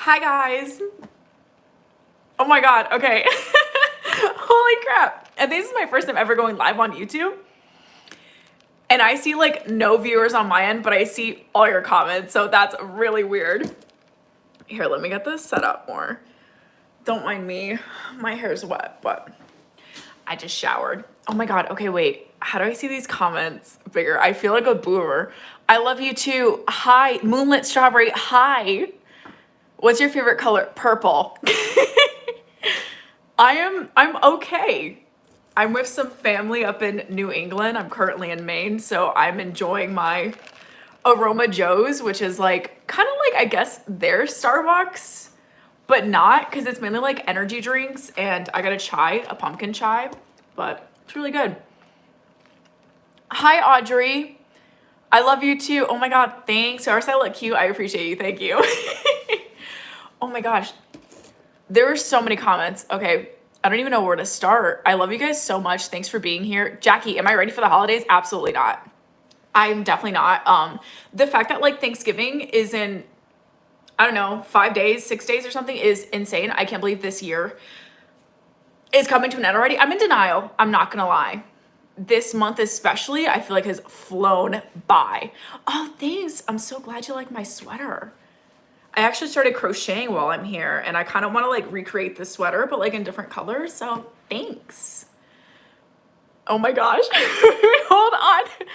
Hi guys. Oh my god, okay. Holy crap. And this is my first time ever going live on YouTube. And I see like no viewers on my end, but I see all your comments, so that's really weird. Here, let me get this set up more. Don't mind me. My hair's wet, but I just showered. Oh my god, okay, wait. How do I see these comments bigger? I feel like a boomer. I love you too. Hi, Moonlit Strawberry. Hi. What's your favorite color? Purple. I'm okay. I'm with some family up in New England. I'm currently in Maine, so I'm enjoying my Aroma Joe's, which is like kind of like, I guess, their Starbucks, but not, because it's mainly like energy drinks. And I got a chai, a pumpkin chai, but it's really good. Hi, Audrey. I love you too. Oh my god, thanks. Or I look cute. I appreciate you. Thank you. Oh my gosh. There were so many comments. Okay, I don't even know where to start. I love you guys so much. Thanks for being here. Jackie, am I ready for the holidays? Absolutely not. I'm definitely not. The fact that like Thanksgiving is in, I don't know, 5 days, 6 days or something is insane. I can't believe this year is coming to an end already. I'm in denial. I'm not gonna lie. This month especially, I feel like has flown by. Oh, thanks. I'm so glad you like my sweater. I actually started crocheting while I'm here, and I kind of want to like recreate this sweater, but like in different colors. So thanks. Oh my gosh. Hold on.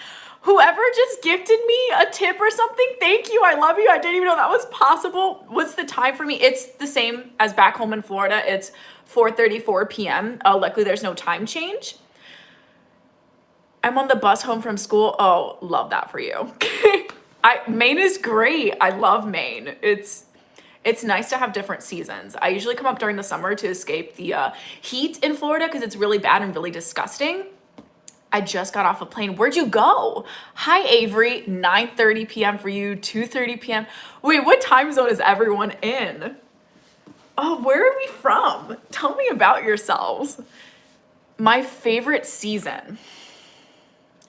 Whoever just gifted me a tip or something, thank you. I love you. I didn't even know that was possible. What's the time for me? It's the same as back home in Florida. It's 4:34 p.m. Luckily, there's no time change. I'm on the bus home from school. Oh, love that for you. Maine is great. I love Maine. It's nice to have different seasons. I usually come up during the summer to escape the heat in Florida because it's really bad and really disgusting. I just got off a plane. Where'd you go? Hi, Avery. 9:30 p.m. for you, 2:30 p.m. Wait, what time zone is everyone in? Oh, where are we from? Tell me about yourselves. My favorite season.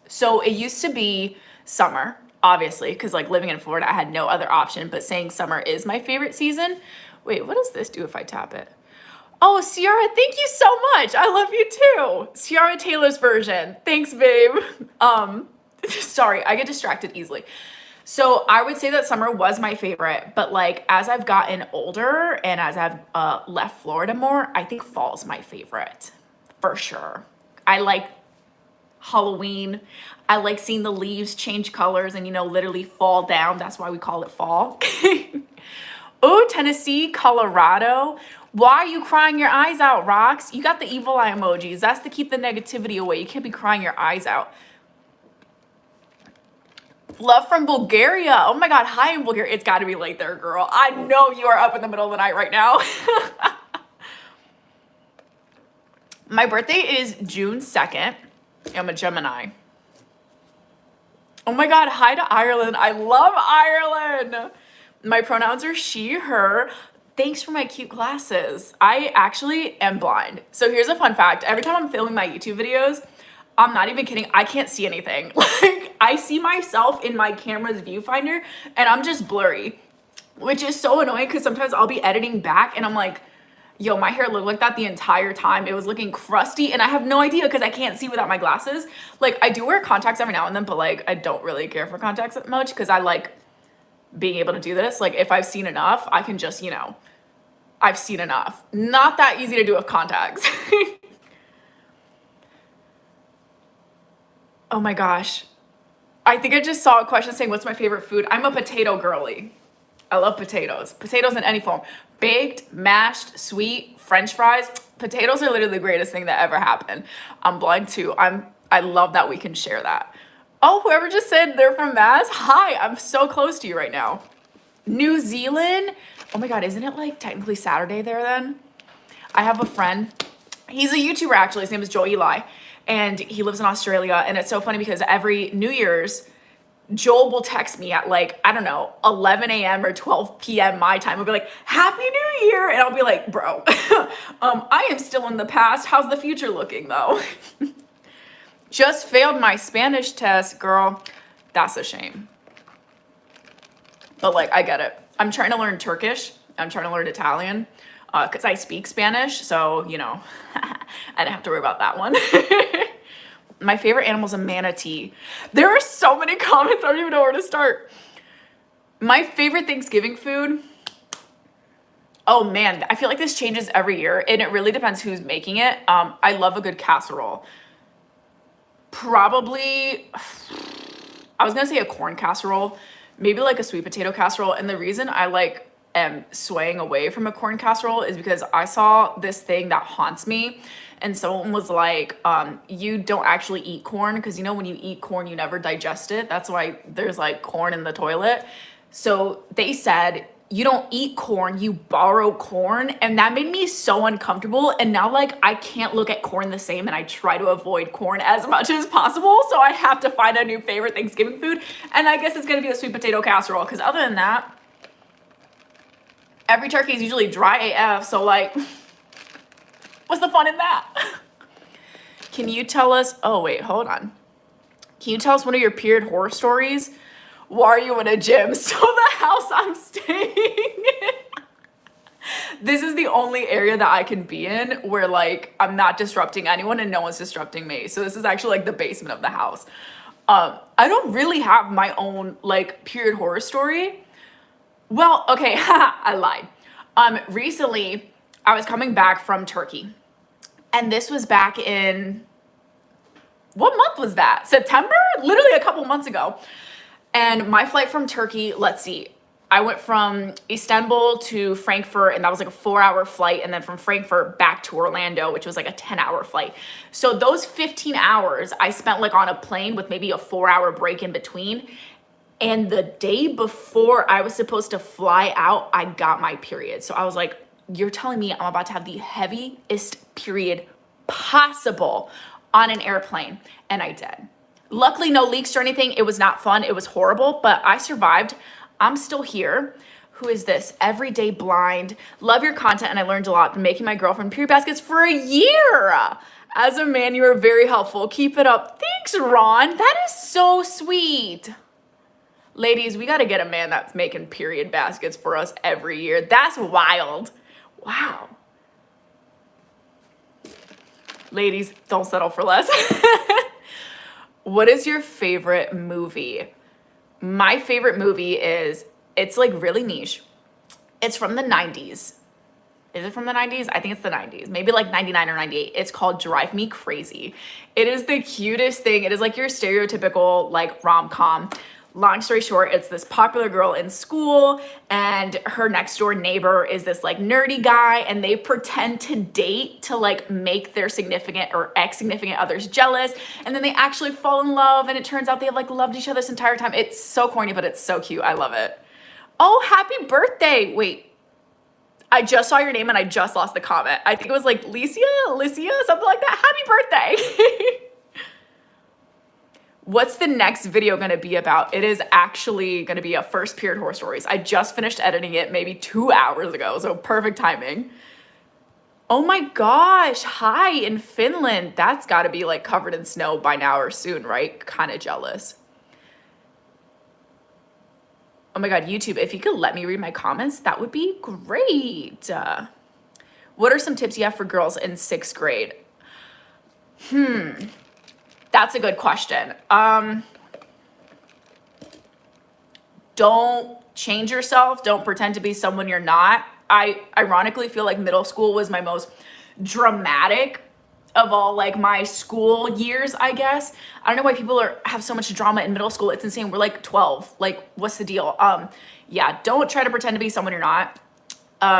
So it used to be summer, obviously, because like living in Florida, I had no other option, but saying summer is my favorite season. Wait, what does this do if I tap it? Oh, Ciara, thank you so much. I love you too. Ciara Taylor's version. Thanks, babe. Sorry, I get distracted easily. So I would say that summer was my favorite, but like as I've gotten older and as I've left Florida more, I think fall's my favorite for sure. I like Halloween. I like seeing the leaves change colors and, you know, literally fall down. That's why we call it fall. Oh, Tennessee, Colorado. Why are you crying your eyes out, Rox? You got the evil eye emojis. That's to keep the negativity away. You can't be crying your eyes out. Love from Bulgaria. Oh my God. Hi in Bulgaria. It's got to be late there, girl. I know you are up in the middle of the night right now. My birthday is June 2nd. I'm a Gemini. Oh my God, hi to Ireland. I love Ireland. My pronouns are she, her. Thanks for my cute glasses. I actually am blind. So here's a fun fact. Every time I'm filming my YouTube videos, I'm not even kidding, I can't see anything. Like, I see myself in my camera's viewfinder and I'm just blurry, which is so annoying because sometimes I'll be editing back and I'm like, yo, my hair looked like that the entire time. It was looking crusty and I have no idea because I can't see without my glasses. Like, I do wear contacts every now and then, but like, I don't really care for contacts that much because I like being able to do this. Like, if I've seen enough, I can just, you know, I've seen enough. Not that easy to do with contacts. Oh my gosh. I think I just saw a question saying, what's my favorite food? I'm a potato girly. I love potatoes. Potatoes in any form. Baked, mashed, sweet, French fries. Potatoes are literally the greatest thing that ever happened. I'm blind too. I love that we can share that. Oh, whoever just said they're from Mass. Hi, I'm so close to you right now. New Zealand. Oh my God, isn't it like technically Saturday there then? I have a friend. He's a YouTuber actually. His name is Joe Eli. And he lives in Australia. And it's so funny because every New Year's, Joel will text me at like, I don't know, 11 a.m. or 12 p.m. my time. He'll be like, Happy New Year. And I'll be like, bro, I am still in the past. How's the future looking though? Just failed my Spanish test, girl. That's a shame. But like, I get it. I'm trying to learn Turkish I'm trying to learn Italian because I speak Spanish, so you know, I didn't have to worry about that one. My favorite animal is a manatee. There are so many comments, I don't even know where to start. My favorite Thanksgiving food, oh man, I feel like this changes every year and it really depends who's making it. I love a good casserole. Probably, I was gonna say a corn casserole, maybe like a sweet potato casserole. And the reason I like am swaying away from a corn casserole is because I saw this thing that haunts me. And someone was like, you don't actually eat corn because you know when you eat corn, you never digest it. That's why there's like corn in the toilet. So they said, you don't eat corn, you borrow corn. And that made me so uncomfortable. And now like I can't look at corn the same and I try to avoid corn as much as possible. So I have to find a new favorite Thanksgiving food. And I guess it's gonna be the sweet potato casserole because other than that, every turkey is usually dry AF. So like, what's the fun in that? Can you tell us, oh wait, hold on. Can you tell us one of your period horror stories? Why are you in a gym? So the house I'm staying in, this is the only area that I can be in where like I'm not disrupting anyone and no one's disrupting me. So this is actually like the basement of the house. I don't really have my own like period horror story. Well, okay, I lied. Recently I was coming back from Turkey and this was back in, what month was that? September? Literally a couple months ago. And my flight from Turkey, let's see, I went from Istanbul to Frankfurt and that was like a 4-hour flight. And then from Frankfurt back to Orlando, which was like a 10-hour flight. So those 15 hours I spent like on a plane with maybe a 4-hour break in between. And the day before I was supposed to fly out, I got my period. So I was like, you're telling me I'm about to have the heaviest period possible on an airplane. And I did. Luckily, no leaks or anything. It was not fun. It was horrible, but I survived. I'm still here. Who is this? Everyday Blind. Love your content and I learned a lot. Been making my girlfriend period baskets for a year. As a man, you are very helpful. Keep it up. Thanks, Ron. That is so sweet. Ladies, we got to get a man that's making period baskets for us every year. That's wild. Wow. Ladies, don't settle for less. What is your favorite movie? My favorite movie is, it's like really niche. It's from the 90s. Is it from the 90s? I think it's the 90s. Maybe like 99 or 98. It's called Drive Me Crazy. It is the cutest thing. It is like your stereotypical like rom-com. Long story short, it's this popular girl in school and her next door neighbor is this like nerdy guy and they pretend to date to like make their significant or ex-significant others jealous. And then they actually fall in love and it turns out they have like loved each other this entire time. It's so corny, but it's so cute. I love it. Oh, happy birthday. Wait, I just saw your name and I just lost the comment. I think it was like Licia, something like that. Happy birthday. What's the next video gonna be about? It is actually gonna be a first period horror stories. I just finished editing it maybe 2 hours ago, so perfect timing. Oh my gosh, hi in Finland. That's gotta be like covered in snow by now or soon, right? Kind of jealous. Oh my God, YouTube, if you could let me read my comments, that would be great. What are some tips you have for girls in 6th grade? That's a good question. Don't change yourself. Don't pretend to be someone you're not. I ironically feel like middle school was my most dramatic of all like my school years, I guess. I don't know why people have so much drama in middle school. It's insane. We're like 12. Like, what's the deal? Yeah, don't try to pretend to be someone you're not.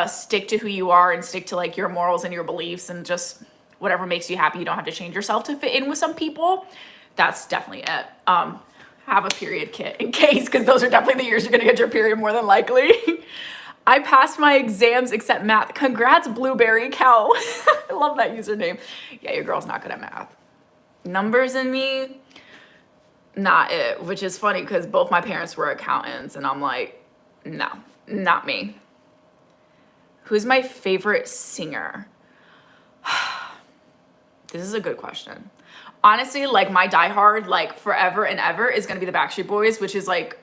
Stick to who you are and stick to like your morals and your beliefs and just whatever makes you happy. You don't have to change yourself to fit in with some people. That's definitely it. Have a period kit in case, because those are definitely the years you're gonna get your period more than likely. I passed my exams except math. Congrats, Blueberry Cow. I love that username. Yeah, your girl's not good at math. Numbers and me, not it, which is funny because both my parents were accountants and I'm like, no, not me. Who's my favorite singer? This is a good question. Honestly, like my diehard, like forever and ever is gonna be the Backstreet Boys, which is like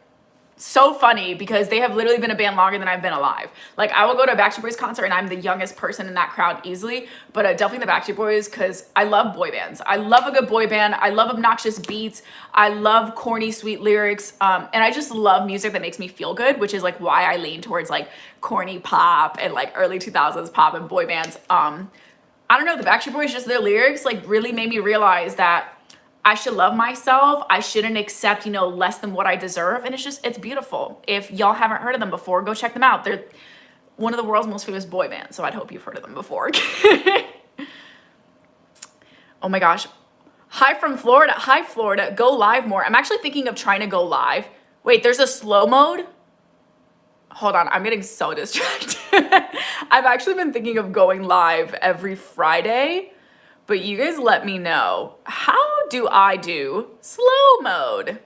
so funny because they have literally been a band longer than I've been alive. Like, I will go to a Backstreet Boys concert and I'm the youngest person in that crowd easily, but definitely the Backstreet Boys because I love boy bands. I love a good boy band. I love obnoxious beats. I love corny, sweet lyrics. And I just love music that makes me feel good, which is like why I lean towards like corny pop and like early 2000s pop and boy bands. I don't know, the Backstreet Boys, just their lyrics like really made me realize that I should love myself. I shouldn't accept, you know, less than what I deserve. And it's beautiful. If y'all haven't heard of them before, go check them out. They're one of the world's most famous boy bands. So I'd hope you've heard of them before. Oh my gosh. Hi from Florida. Hi, Florida. Go live more. I'm actually thinking of trying to go live. Wait, there's a slow mode? Hold on, I'm getting so distracted. I've actually been thinking of going live every Friday, but you guys let me know. How do I do slow mode?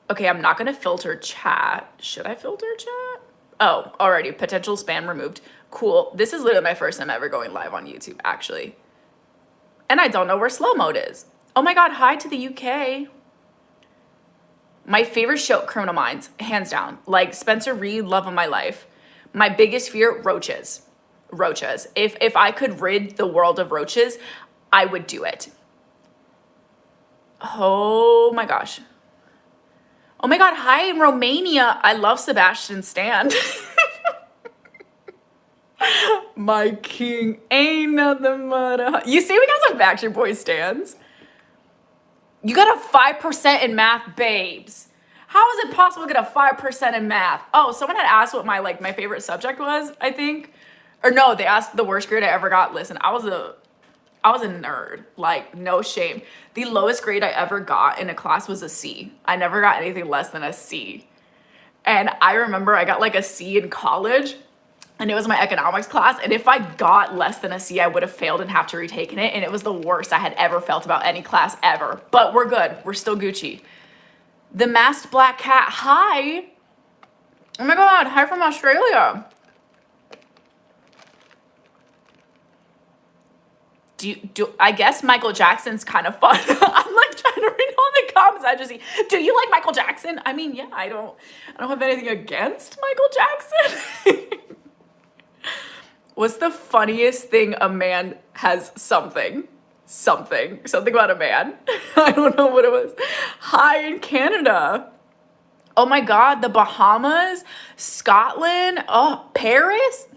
Okay, I'm not gonna filter chat. Should I filter chat? Oh, already, potential spam removed. Cool, this is literally my first time ever going live on YouTube, actually. And I don't know where slow mode is. Oh my God, hi to the UK. My favorite show, Criminal Minds, hands down. Like Spencer Reid, love of my life. My biggest fear, roaches. Roaches. If I could rid the world of roaches, I would do it. Oh my gosh. Oh my God, hi in Romania. I love Sebastian Stan. My king ain't nothing but a... You see we got some Backstreet Boys stans. You got a 5% in math, babes. How is it possible to get a 5% in math? Oh, someone had asked what my favorite subject was, I think. Or no, they asked the worst grade I ever got. Listen, I was a nerd, like no shame. The lowest grade I ever got in a class was a C. I never got anything less than a C. And I remember I got like a C in college. And it was my economics class. And if I got less than a C, I would have failed and have to retaken it. And it was the worst I had ever felt about any class ever. But we're good. We're still Gucci. The masked black cat. Hi. Oh my God. Hi from Australia. I guess Michael Jackson's kind of fun. I'm like trying to read all the comments. I just see, do you like Michael Jackson? I mean, yeah, I don't have anything against Michael Jackson. What's the funniest thing a man has something about a man? I don't know what it was. Hi in Canada. Oh my God, the Bahamas, Scotland, oh, Paris.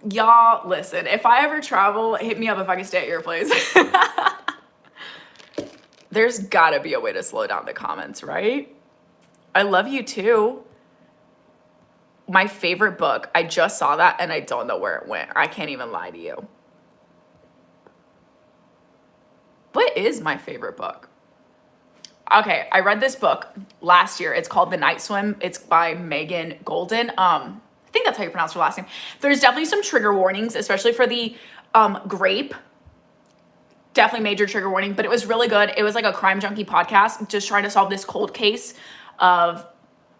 Y'all, listen, if I ever travel, hit me up if I can stay at your place. There's gotta be a way to slow down the comments, right? I love you too. My favorite book, I just saw that and I don't know where it went. I can't even lie to you. What is my favorite book? Okay, I read this book last year. It's called The Night Swim. It's by Megan Golden. I think that's how you pronounce her last name. There's definitely some trigger warnings, especially for the grape. Definitely major trigger warning, but it was really good. It was like a crime junkie podcast, just trying to solve this cold case of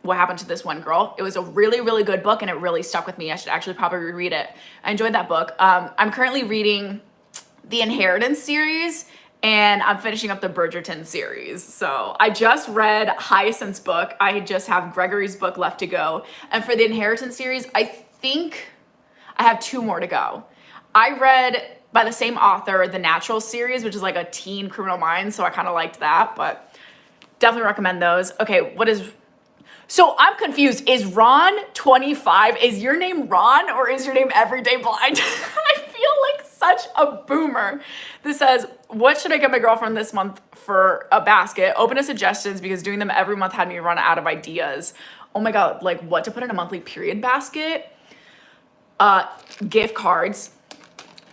what happened to this one girl. It was a really, really good book and it really stuck with me. I should actually probably reread it. I enjoyed that book. I'm currently reading the Inheritance series and I'm finishing up the Bridgerton series. So I just read Hyacinth's book. I just have Gregory's book left to go. And for the Inheritance series, I think I have 2 more to go. I read by the same author, the Natural series, which is like a teen Criminal Minds. So I kind of liked that, but definitely recommend those. Okay, so I'm confused. Is Ron 25? Is your name Ron or is your name Everyday Blind? I feel like such a boomer. This says, what should I get my girlfriend this month for a basket? Open to suggestions because doing them every month had me run out of ideas. Oh my God, like what to put in a monthly period basket? Gift cards.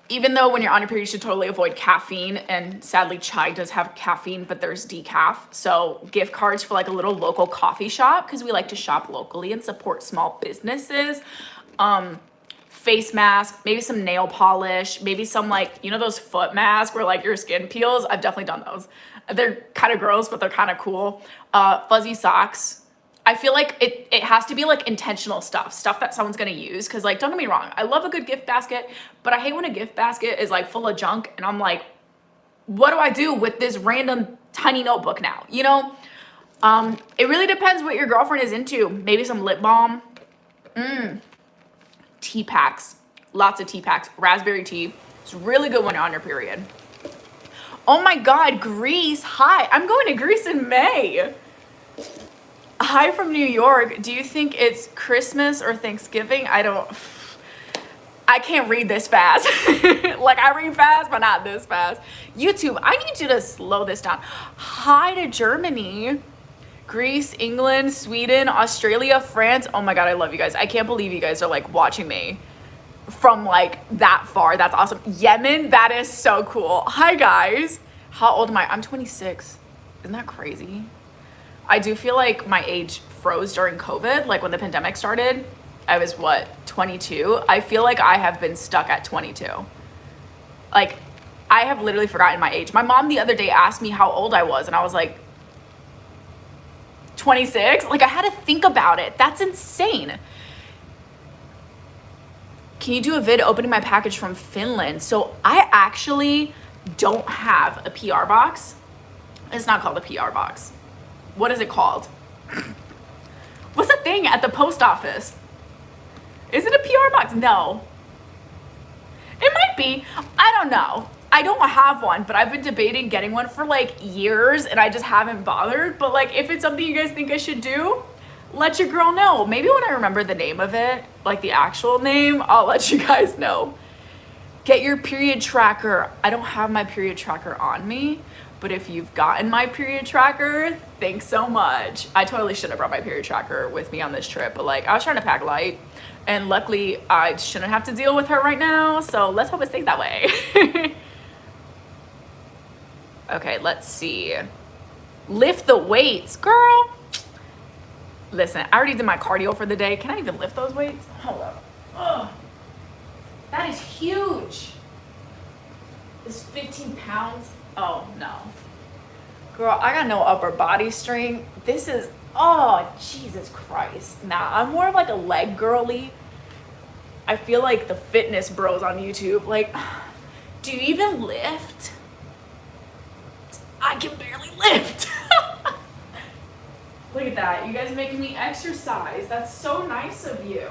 Even though when you're on your period, you should totally avoid caffeine. And sadly, chai does have caffeine, but there's decaf. So gift cards for like a little local coffee shop because we like to shop locally and support small businesses. Face mask, maybe some nail polish, maybe some like, you know, those foot masks where like your skin peels. I've definitely done those. They're kind of gross, but they're kind of cool. Fuzzy socks. I feel like it has to be like intentional stuff that someone's gonna use. Cause like, don't get me wrong, I love a good gift basket, but I hate when a gift basket is like full of junk and I'm like, what do I do with this random tiny notebook now? You know, It really depends what your girlfriend is into. Maybe some lip balm. Tea packs. Lots of tea packs. Raspberry tea. It's a really good one on your period. Oh my God, Greece. Hi, I'm going to Greece in May. Hi from New York. Do you think it's Christmas or Thanksgiving? I can't read this fast. Like, I read fast, but not this fast. YouTube, I need you to slow this down. Hi to Germany, Greece, England, Sweden, Australia, France. Oh my God, I love you guys. I can't believe you guys are like watching me from like that far. That's awesome. Yemen, that is so cool. Hi guys. How old am I? I'm 26. Isn't that crazy? I do feel like my age froze during COVID. Like when the pandemic started, I was what, 22? I feel like I have been stuck at 22. Like, I have literally forgotten my age. My mom the other day asked me how old I was, and I was like, 26? Like, I had to think about it. That's insane. Can you do a vid opening my package from Finland? So I actually don't have a PR box. It's not called a PR box. What is it called? What's the thing at the post office? Is it a PR box? No. It might be. I don't know. I don't have one, but I've been debating getting one for like years and I just haven't bothered. But like, if it's something you guys think I should do, let your girl know. Maybe when I remember the name of it, like the actual name, I'll let you guys know. Get your period tracker. I don't have my period tracker on me, but if you've gotten my period tracker, thanks so much. I totally should have brought my period tracker with me on this trip, but like I was trying to pack light. And luckily, I shouldn't have to deal with her right now. So let's hope it stays that way. Okay, let's see. Lift the weights, girl. Listen, I already did my cardio for the day. Can I even lift those weights? Hold up. Ugh. That is huge. This 15 pounds. Oh, no. Girl, I got no upper body strength. This is... Oh, Jesus Christ. Nah, I'm more of like a leg girly. I feel like the fitness bros on YouTube, like, do you even lift? I can barely lift. Look at that. You guys are making me exercise. That's so nice of you.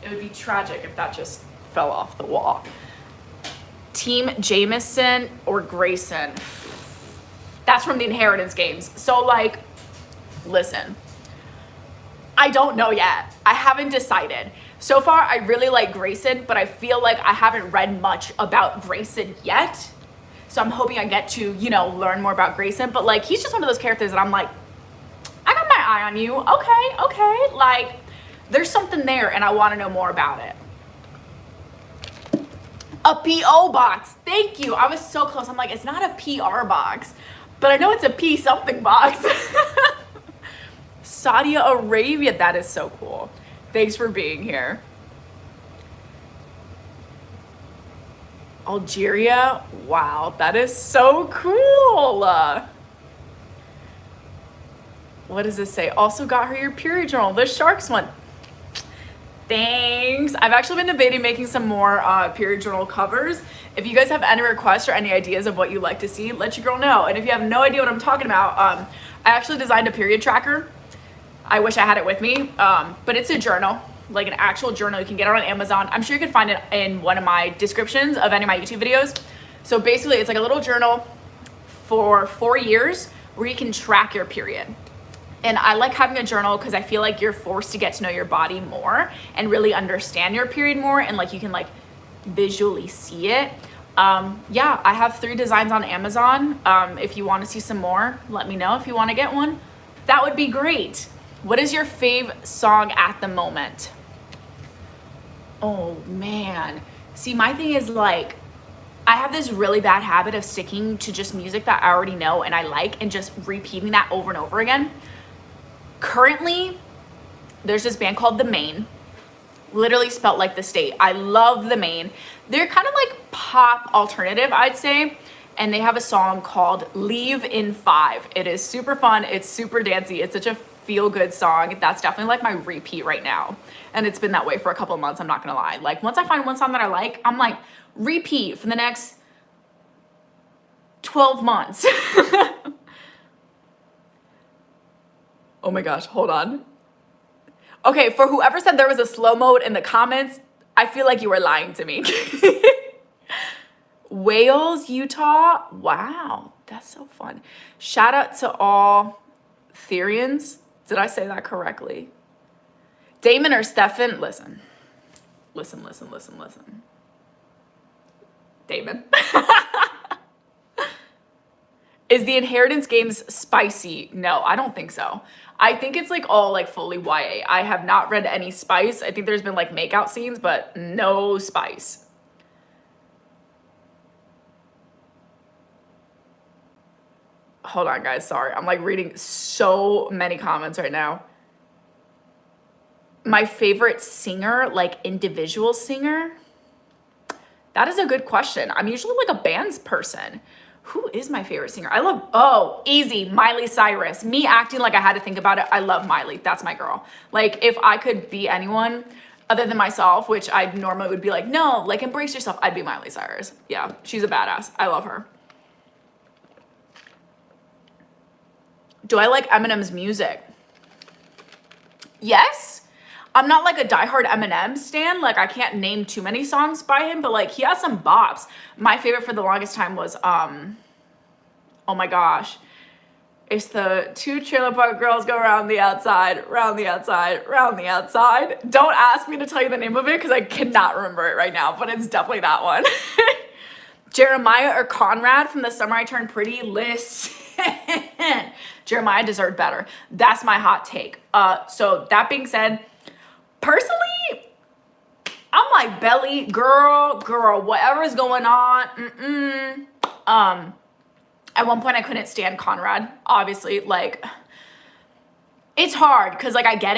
It would be tragic if that just fell off the wall. Team Jameson or Grayson? That's from the Inheritance games. So like, listen, I don't know yet. I haven't decided. So far, I really like Grayson, but I feel like I haven't read much about Grayson yet. So I'm hoping I get to, you know, learn more about Grayson. But like, he's just one of those characters that I'm like, I got my eye on you. Okay. Like, there's something there and I want to know more about it. A PO box. Thank you. I was so close. I'm like, it's not a PR box, but I know it's a P something box. Saudi Arabia. That is so cool. Thanks for being here. Algeria. Wow, that is so cool. What does this say? Also got her your period journal. The sharks one. Thanks. I've actually been debating making some more period journal covers. If you guys have any requests or any ideas of what you'd like to see, let your girl know. And if you have no idea what I'm talking about, I actually designed a period tracker. I wish I had it with me, but it's a journal, like an actual journal. You can get it on Amazon. I'm sure you can find it in one of my descriptions of any of my YouTube videos. So basically, it's like a little journal for 4 years where you can track your period. And I like having a journal because I feel like you're forced to get to know your body more and really understand your period more, and like you can like visually see it. Yeah, I have 3 designs on Amazon. If you want to see some more, let me know if you want to get one. That would be great. What is your fave song at the moment? Oh man. See, my thing is like, I have this really bad habit of sticking to just music that I already know and I like and just repeating that over and over again. Currently, there's this band called the Maine, literally spelt like the state. I love the Maine. They're kind of like pop alternative, I'd say. And they have a song called Leave in 5. It is super fun. It's super dancey. It's such a feel-good song. That's definitely like my repeat right now. And it's been that way for a couple of months, I'm not gonna lie. Like once I find one song that I like, I'm like, repeat for the next 12 months. Oh my gosh, hold on. Okay, for whoever said there was a slow mode in the comments, I feel like you were lying to me. Wales, Utah. Wow, that's so fun. Shout out to all Therians. Did I say that correctly? Damon or Stefan? Listen. Damon. Is the Inheritance games spicy? No, I don't think so. I think it's like all like fully YA. I have not read any spice. I think there's been like makeout scenes, but no spice. Hold on, guys. Sorry. I'm like reading so many comments right now. My favorite singer, like individual singer? That is a good question. I'm usually like a bands person. Who is my favorite singer? Easy, Miley Cyrus. Me acting like I had to think about it. I love Miley. That's my girl. Like if I could be anyone other than myself, which I normally would be like, no, like embrace yourself, I'd be Miley Cyrus. Yeah, she's a badass. I love her. Do I like Eminem's music? Yes. I'm not like a diehard Eminem stan. Like I can't name too many songs by him, but like he has some bops. My favorite for the longest time was, oh my gosh. It's the two trailer park girls go round the outside, round the outside, round the outside. Don't ask me to tell you the name of it because I cannot remember it right now, but it's definitely that one. Jeremiah or Conrad from The Summer I Turned Pretty? Listen. Jeremiah deserved better. That's my hot take. So that being said, personally, I'm like Belly, girl, whatever's going on. At one point I couldn't stand Conrad, obviously. Like, it's hard because like I get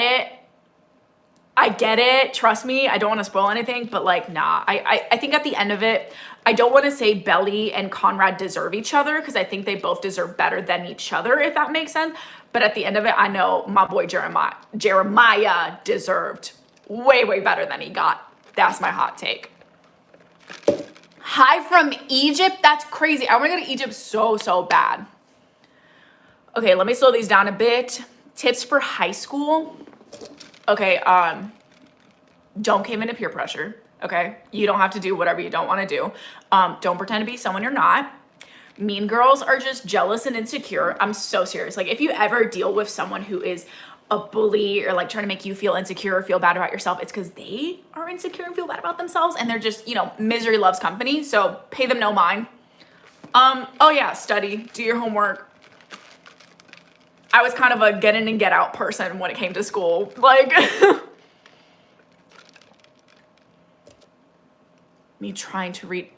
it, trust me, I don't want to spoil anything, but like, nah, I think at the end of it, I don't want to say Belly and Conrad deserve each other because I think they both deserve better than each other, if that makes sense. But at the end of it, I know my boy Jeremiah deserved way better than he got. That's my hot take. Hi from Egypt? That's crazy. I want to go to Egypt so bad. Okay, let me slow these down a bit. Tips for high school. Okay, don't cave into peer pressure. Okay, you don't have to do whatever you don't want to do. Don't pretend to be someone you're not. Mean girls are just jealous and insecure. I'm so serious. Like if you ever deal with someone who is a bully or like trying to make you feel insecure or feel bad about yourself, it's because they are insecure and feel bad about themselves and they're just, misery loves company. So pay them no mind. Oh yeah, study, do your homework. I was kind of a get in and get out person when it came to school. Like me trying to read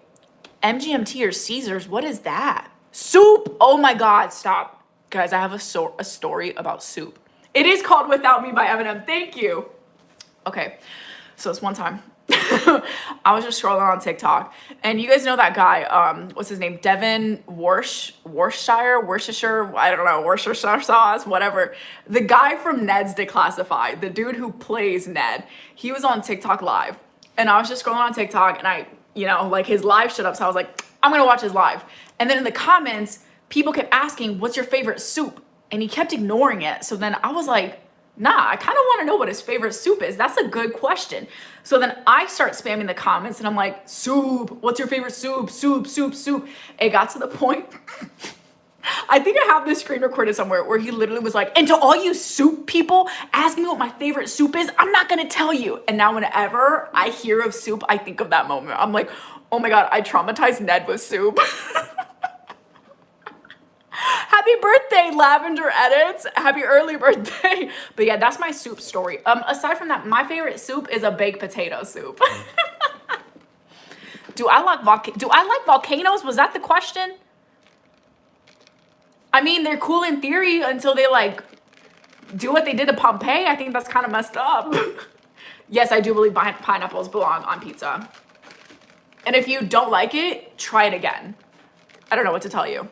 MGMT or Caesars. What is that? Soup. Oh my God, stop. Guys, I have a story about Soup. It is called Without Me by Eminem. Thank you. Okay, so it's one time. I was just scrolling on TikTok and you guys know that guy, what's his name? Devin Worcestershire, I don't know, Worcestershire sauce, whatever. The guy from Ned's Declassified, the dude who plays Ned, he was on TikTok live and I was just scrolling on TikTok and I, like his live shut up. So I was like, I'm gonna watch his live. And then in the comments, people kept asking, what's your favorite soup? And he kept ignoring it. So then I was like, nah, I kind of want to know what his favorite soup is. That's a good question. So then I start spamming the comments and I'm like, soup, what's your favorite soup? Soup. It got to the point, I think I have this screen recorded somewhere where he literally was like, and to all you soup people, ask me what my favorite soup is. I'm not going to tell you. And now whenever I hear of soup, I think of that moment. I'm like, oh my God, I traumatized Ned with soup. Happy birthday, Lavender Edits. Happy early birthday. But yeah, that's my soup story. Aside from that, my favorite soup is a baked potato soup. Do I like volcanoes? Was that the question? I mean, they're cool in theory until they like do what they did to Pompeii. I think that's kind of messed up. Yes, I do believe pineapples belong on pizza. And if you don't like it, try it again. I don't know what to tell you.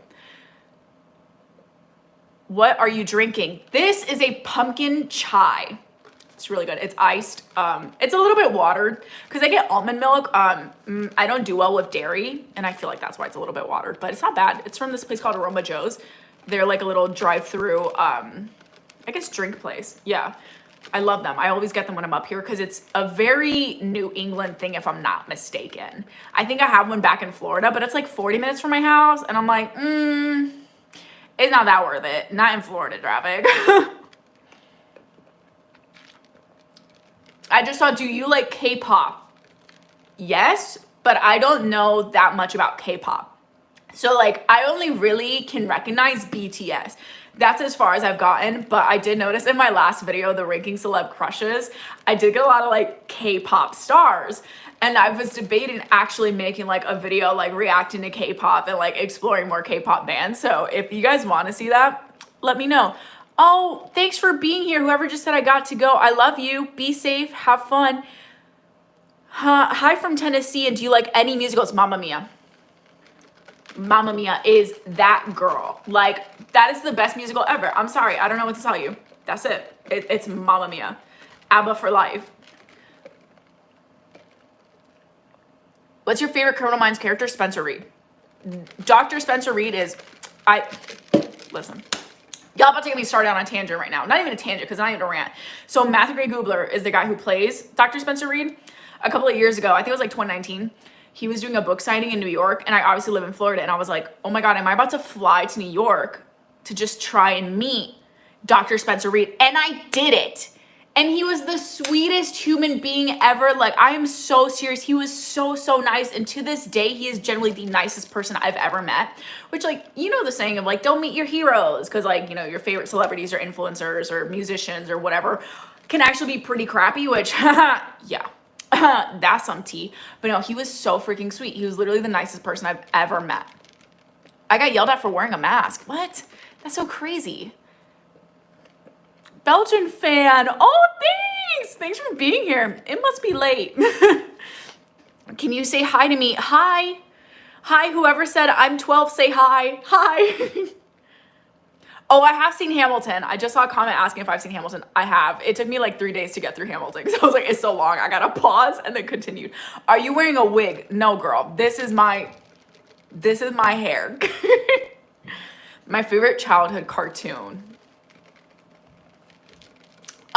What are you drinking? This is a pumpkin chai. It's really good. It's iced. It's a little bit watered because I get almond milk. I don't do well with dairy, and I feel like that's why it's a little bit watered, but it's not bad. It's from this place called Aroma Joe's. They're like a little drive-through I guess drink place. Yeah. I love them. I always get them when I'm up here because it's a very New England thing, if I'm not mistaken. I think I have one back in Florida, but it's like 40 minutes from my house. And I'm like, it's not that worth it. Not in Florida traffic. I just saw, do you like K-pop? Yes, but I don't know that much about K-pop. So like, I only really can recognize BTS. That's as far as I've gotten, but I did notice in my last video, the ranking celeb crushes, I did get a lot of like K-pop stars. And I was debating actually making like a video like reacting to K-pop and like exploring more K-pop bands. So if you guys want to see that, let me know. Oh, thanks for being here. Whoever just said I got to go. I love you. Be safe. Have fun. Hi from Tennessee. And do you like any musicals? Mamma Mia. Mamma Mia is that girl. Like, that is the best musical ever. I'm sorry. I don't know what to tell you. That's it. It's Mamma Mia. ABBA for life. What's your favorite Criminal Minds character? Spencer Reed. Dr. Spencer Reed is... Listen. Y'all about to get me started on a tangent right now. Not even a tangent, because not even a rant. So Matthew Gray Gubler is the guy who plays Dr. Spencer Reed. A couple of years ago, I think it was like 2019, he was doing a book signing in New York, and I obviously live in Florida, and I was like, oh my God, am I about to fly to New York to just try and meet Dr. Spencer Reed? And I did it. And he was the sweetest human being ever. Like, I am so serious. He was so, so nice. And to this day, he is generally the nicest person I've ever met. Which, like, you know the saying of, like, don't meet your heroes. Because, like, you know, your favorite celebrities or influencers or musicians or whatever can actually be pretty crappy, which, yeah. That's some tea. But no, he was so freaking sweet. He was literally the nicest person I've ever met. I got yelled at for wearing a mask. What? That's so crazy. Belgian fan. Oh, thanks. Thanks for being here. It must be late. Can you say hi to me? Hi. Hi, whoever said I'm 12, say hi. Hi. Oh, I have seen Hamilton. I just saw a comment asking if I've seen Hamilton. I have. It took me like 3 days to get through Hamilton because I was like, it's so long. I gotta pause and then continued. Are you wearing a wig? No, girl. This is my hair. My favorite childhood cartoon.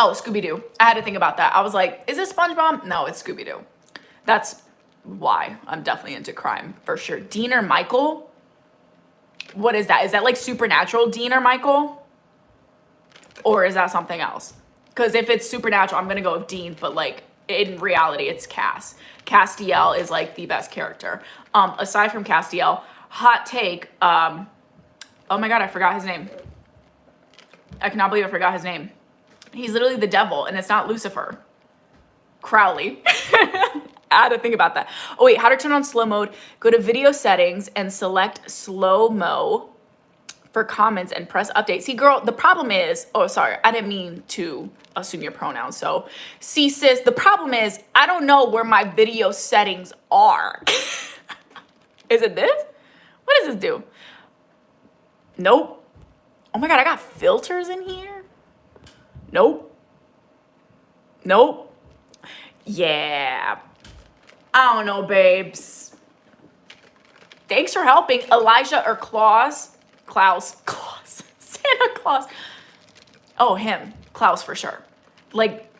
Oh, Scooby-Doo. I had to think about that. I was like, is it SpongeBob? No, it's Scooby-Doo. That's why I'm definitely into crime for sure. Dean or Michael? What is that? Is that like Supernatural Dean or Michael? Or is that something else? Because if it's Supernatural, I'm going to go with Dean, but like in reality, it's Cass. Castiel is like the best character. Aside from Castiel, hot take. Oh my God, I forgot his name. I cannot believe I forgot his name. He's literally the devil, and it's not Lucifer. Crowley. I had to think about that. Oh wait, how to turn on slow mode. Go to video settings and select slow-mo for comments and press update. See, girl, the problem is, oh, sorry, I didn't mean to assume your pronouns. So, see, sis, the problem is I don't know where my video settings are. Is it this? What does this do? Nope. Oh my God, I got filters in here? Nope. Nope. Yeah. I don't know, babes. Thanks for helping. Elijah or Klaus? Klaus. Santa Claus. Oh, him. Klaus for sure. Like,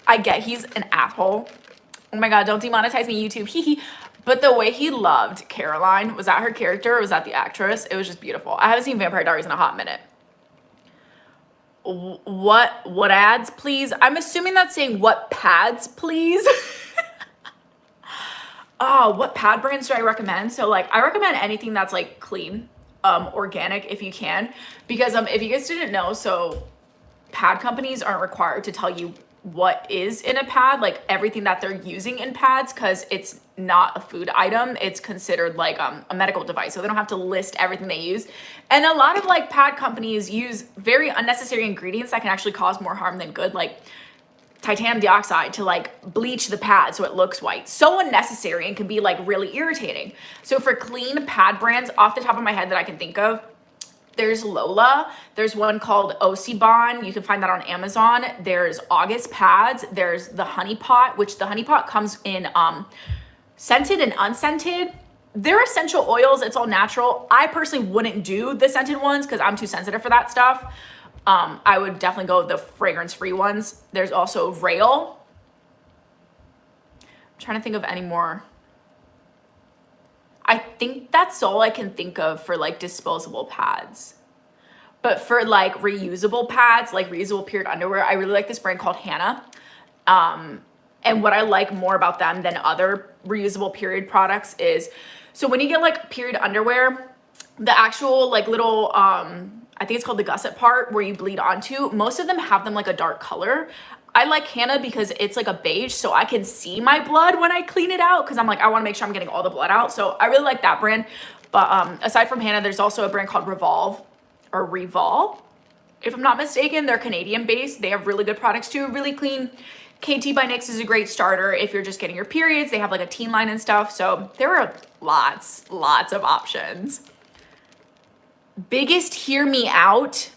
I get he's an asshole. Oh my God, don't demonetize me, YouTube. Hee. But the way he loved Caroline, was that her character or was that the actress? It was just beautiful. I haven't seen Vampire Diaries in a hot minute. What ads, please? I'm assuming that's saying what pads, please. Oh, what pad brands do I recommend? So like, I recommend anything that's like clean, organic if you can, because if you guys didn't know, so pad companies aren't required to tell you what is in a pad, like everything that they're using in pads, because it's not a food item. It's considered like a medical device, so they don't have to list everything they use. And a lot of like pad companies use very unnecessary ingredients that can actually cause more harm than good, like titanium dioxide to like bleach the pad so it looks white. So unnecessary and can be like really irritating. So for clean pad brands, off the top of my head that I can think of, there's Lola. There's one called Ocibon. You can find that on Amazon. There's August pads. There's the Honey Pot, which the Honey Pot comes in scented and unscented. They're essential oils. It's all natural. I personally wouldn't do the scented ones because I'm too sensitive for that stuff. I would definitely go with the fragrance-free ones. There's also Rail. I'm trying to think of any more. I think that's all I can think of for like disposable pads. But for like reusable pads, like reusable period underwear, I really like this brand called Hannah. And what I like more about them than other reusable period products is, so when you get like period underwear, the actual like little, I think it's called the gusset part where you bleed onto, most of them have them like a dark color. I like Hannah because it's like a beige, so I can see my blood when I clean it out, because I'm like, I want to make sure I'm getting all the blood out. So I really like that brand. But aside from Hannah, there's also a brand called Revolve, or Revol, if I'm not mistaken. They're Canadian based. They have really good products too, really clean. KT by NYX is a great starter if you're just getting your periods. They have like a teen line and stuff. So there are lots of options. Biggest hear me out.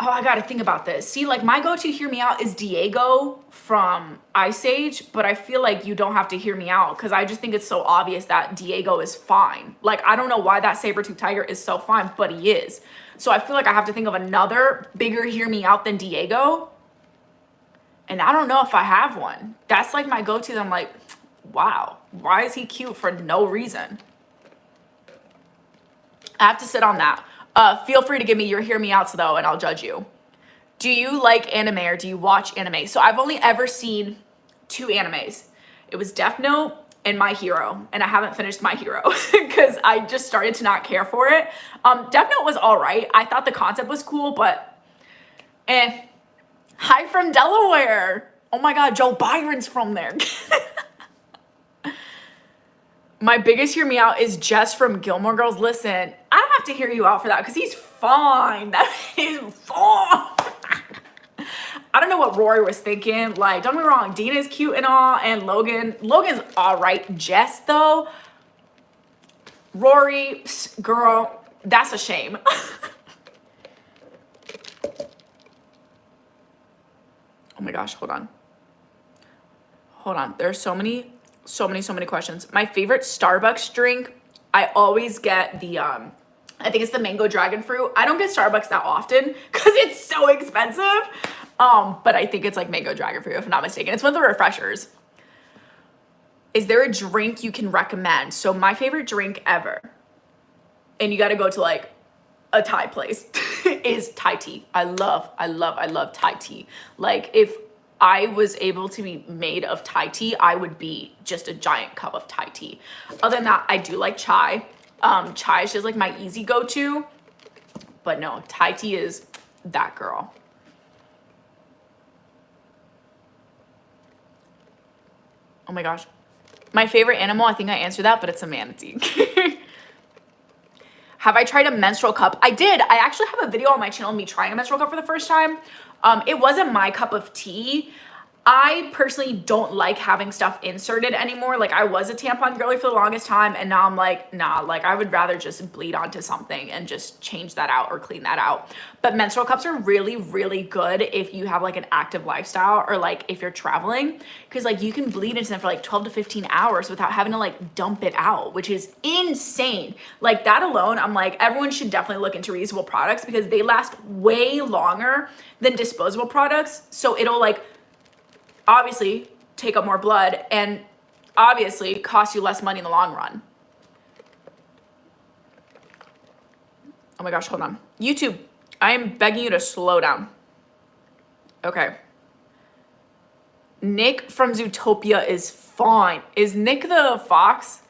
Oh, I gotta think about this. See, like my go-to hear me out is Diego from Ice Age, but I feel like you don't have to hear me out because I just think it's so obvious that Diego is fine. Like, I don't know why that saber-tooth tiger is so fine, but he is. So I feel like I have to think of another bigger hear me out than Diego. And I don't know if I have one. That's like my go-to. I'm like, wow, why is he cute for no reason? I have to sit on that. Feel free to give me your hear me outs though, and I'll judge you. Do you like anime or do you watch anime? So I've only ever seen 2 animes. It was Death Note and My Hero, and I haven't finished My Hero because I just started to not care for it. Death Note was all right. I thought the concept was cool, but Hi from Delaware. Oh my God, Joe Byron's from there. My biggest hear me out is Jess from Gilmore Girls. Listen, I don't have to hear you out for that because he's fine. That is fine. I don't know what Rory was thinking. Like, don't get me wrong, Dina's cute and all, and Logan's all right. Jess, though, Rory, girl, that's a shame. Oh my gosh, hold on. There's so many questions. My favorite Starbucks drink, I always get the I think it's the mango dragon fruit. I don't get Starbucks that often because it's so expensive. But I think it's like mango dragon fruit, if I'm not mistaken. It's one of the refreshers. Is there a drink you can recommend? So my favorite drink ever, and you got to go to like a Thai place, is Thai tea. I love Thai tea. Like, if I was able to be made of Thai tea, I would be just a giant cup of Thai tea. Other than that, I do like chai. Chai is just like my easy go-to, but no, Thai tea is that girl. Oh my gosh. My favorite animal, I think I answered that, but it's a manatee. Have I tried a menstrual cup? I did. I actually have a video on my channel of me trying a menstrual cup for the first time. It wasn't my cup of tea. I personally don't like having stuff inserted anymore. Like, I was a tampon girly for the longest time, and now I'm like, nah, like I would rather just bleed onto something and just change that out or clean that out. But menstrual cups are really, really good if you have like an active lifestyle, or like if you're traveling, because like you can bleed into them for like 12 to 15 hours without having to like dump it out, which is insane. Like, that alone, I'm like, everyone should definitely look into reusable products because they last way longer than disposable products. So it'll like obviously take up more blood and obviously cost you less money in the long run. Oh my gosh, hold on. YouTube, I am begging you to slow down. Okay. Nick from Zootopia is fine. Is Nick the fox?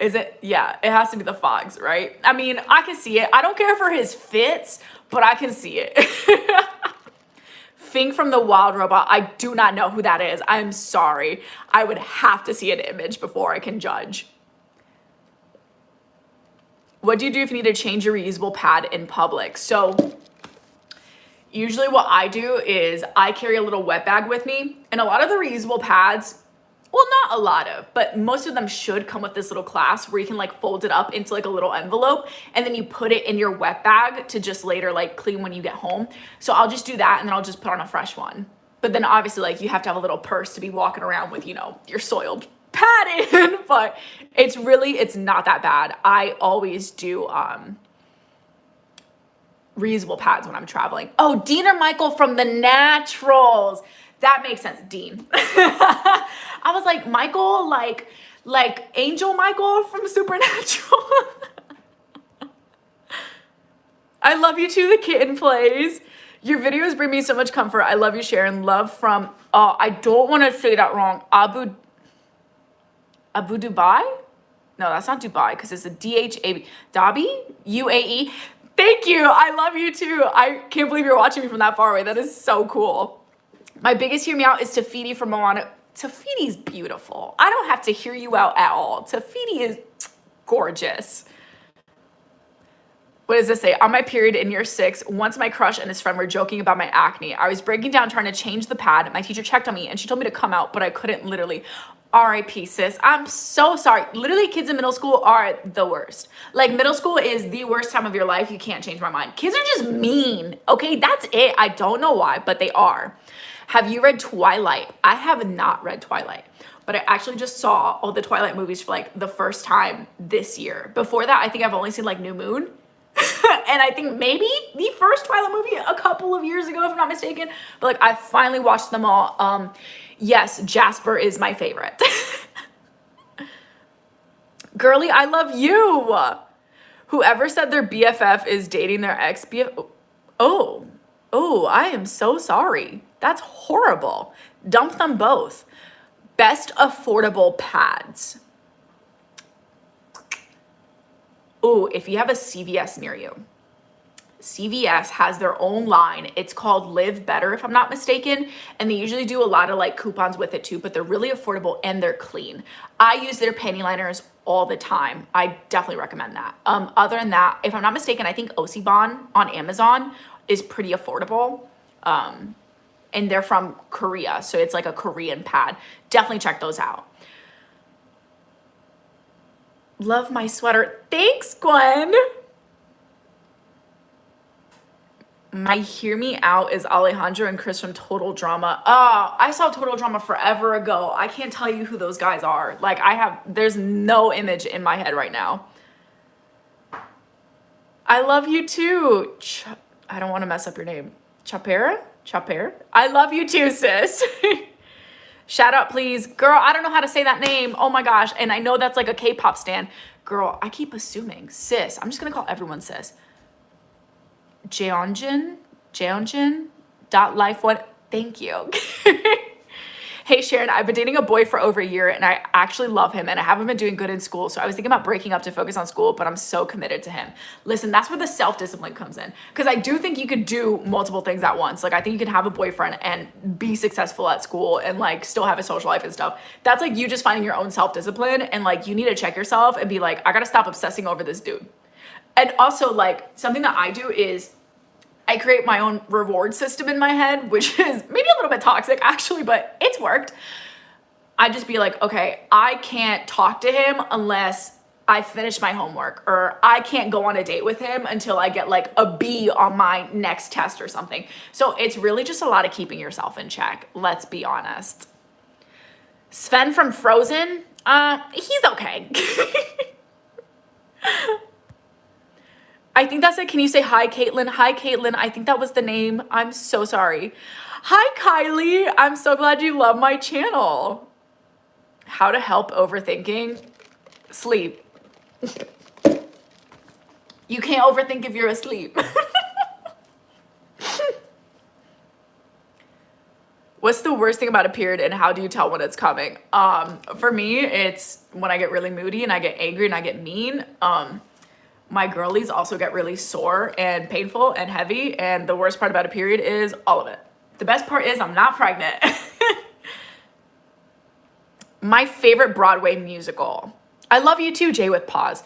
Is it? Yeah, it has to be the fox, right? I mean, I can see it. I don't care for his fits, but I can see it. Fink from the Wild Robot, I do not know who that is. I'm sorry. I would have to see an image before I can judge. What do you do if you need to change your reusable pad in public? So usually what I do is I carry a little wet bag with me, and a lot of the reusable pads, well, not a lot of, but most of them should come with this little clasp where you can like fold it up into like a little envelope, and then you put it in your wet bag to just later like clean when you get home. So I'll just do that, and then I'll just put on a fresh one. But then obviously like you have to have a little purse to be walking around with, you know, your soiled pad in, but it's not that bad. I always do reusable pads when I'm traveling. Oh, Dean or Michael from The Naturals. That makes sense, Dean. I was like, Michael, like Angel Michael from Supernatural. I love you too, the kitten plays. Your videos bring me so much comfort. I love you, Sharon. Love from, I don't want to say that wrong. Abu Dubai? No, that's not Dubai because it's a DHAB. Dhabi? UAE? Thank you. I love you too. I can't believe you're watching me from that far away. That is so cool. My biggest hear me out is Tafiti from Moana. Tafiti's beautiful. I don't have to hear you out at all. Tafiti is gorgeous. What does this say? On my period in year 6, once my crush and his friend were joking about my acne. I was breaking down trying to change the pad. My teacher checked on me and she told me to come out, but I couldn't literally. RIP, sis. I'm so sorry. Literally, kids in middle school are the worst. Like, middle school is the worst time of your life. You can't change my mind. Kids are just mean. Okay, that's it. I don't know why, but they are. Have you read Twilight? I have not read Twilight, but I actually just saw all the Twilight movies for like the first time this year. Before that, I think I've only seen like New Moon. And I think maybe the first Twilight movie a couple of years ago, if I'm not mistaken. But like, I finally watched them all. Yes, Jasper is my favorite. Girly, I love you. Whoever said their BFF is dating their ex BFF. Oh, I am so sorry. That's horrible. Dump them both. Best affordable pads. Oh, if you have a CVS near you. CVS has their own line. It's called Live Better, if I'm not mistaken. And they usually do a lot of like coupons with it too, but they're really affordable and they're clean. I use their panty liners all the time. I definitely recommend that. Other than that, if I'm not mistaken, I think Osibon on Amazon is pretty affordable. And they're from Korea. So it's like a Korean pad. Definitely check those out. Love my sweater. Thanks, Gwen. My hear me out is Alejandro and Chris from Total Drama. Oh, I saw Total Drama forever ago. I can't tell you who those guys are. Like, there's no image in my head right now. I love you too. I don't want to mess up your name. Chaper? I love you too, sis. Shout out, please. Girl, I don't know how to say that name. Oh my gosh. And I know that's like a K-pop stan. Girl, I keep assuming. Sis. I'm just going to call everyone sis. Jeonjin, .life what? Thank you. Hey Sharon, I've been dating a boy for over a year and I actually love him and I haven't been doing good in school. So I was thinking about breaking up to focus on school, but I'm so committed to him. Listen, that's where the self-discipline comes in. Because I do think you could do multiple things at once. Like I think you can have a boyfriend and be successful at school and like still have a social life and stuff. That's like you just finding your own self-discipline and like you need to check yourself and be like, I gotta stop obsessing over this dude. And also like something that I do is I create my own reward system in my head, which is maybe a little bit toxic actually, but it's worked. I just be like, okay, I can't talk to him unless I finish my homework, or I can't go on a date with him until I get like a B on my next test or something. So it's really just a lot of keeping yourself in check. Let's be honest. Sven from Frozen, he's okay. I think that's it. Can you say hi, Caitlin? Hi, Caitlin. I think that was the name. I'm so sorry. Hi, Kylie. I'm so glad you love my channel. How to help overthinking? Sleep. You can't overthink if you're asleep. What's the worst thing about a period and how do you tell when it's coming? For me, it's when I get really moody and I get angry and I get mean. My girlies also get really sore and painful and heavy. And the worst part about a period is all of it. The best part is I'm not pregnant. My favorite Broadway musical. I love you too, Jay with pause.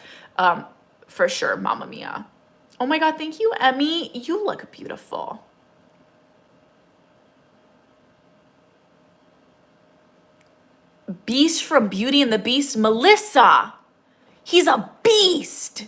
For sure, Mamma Mia. Oh my God, thank you, Emmy. You look beautiful. Beast from Beauty and the Beast, Melissa. He's a beast.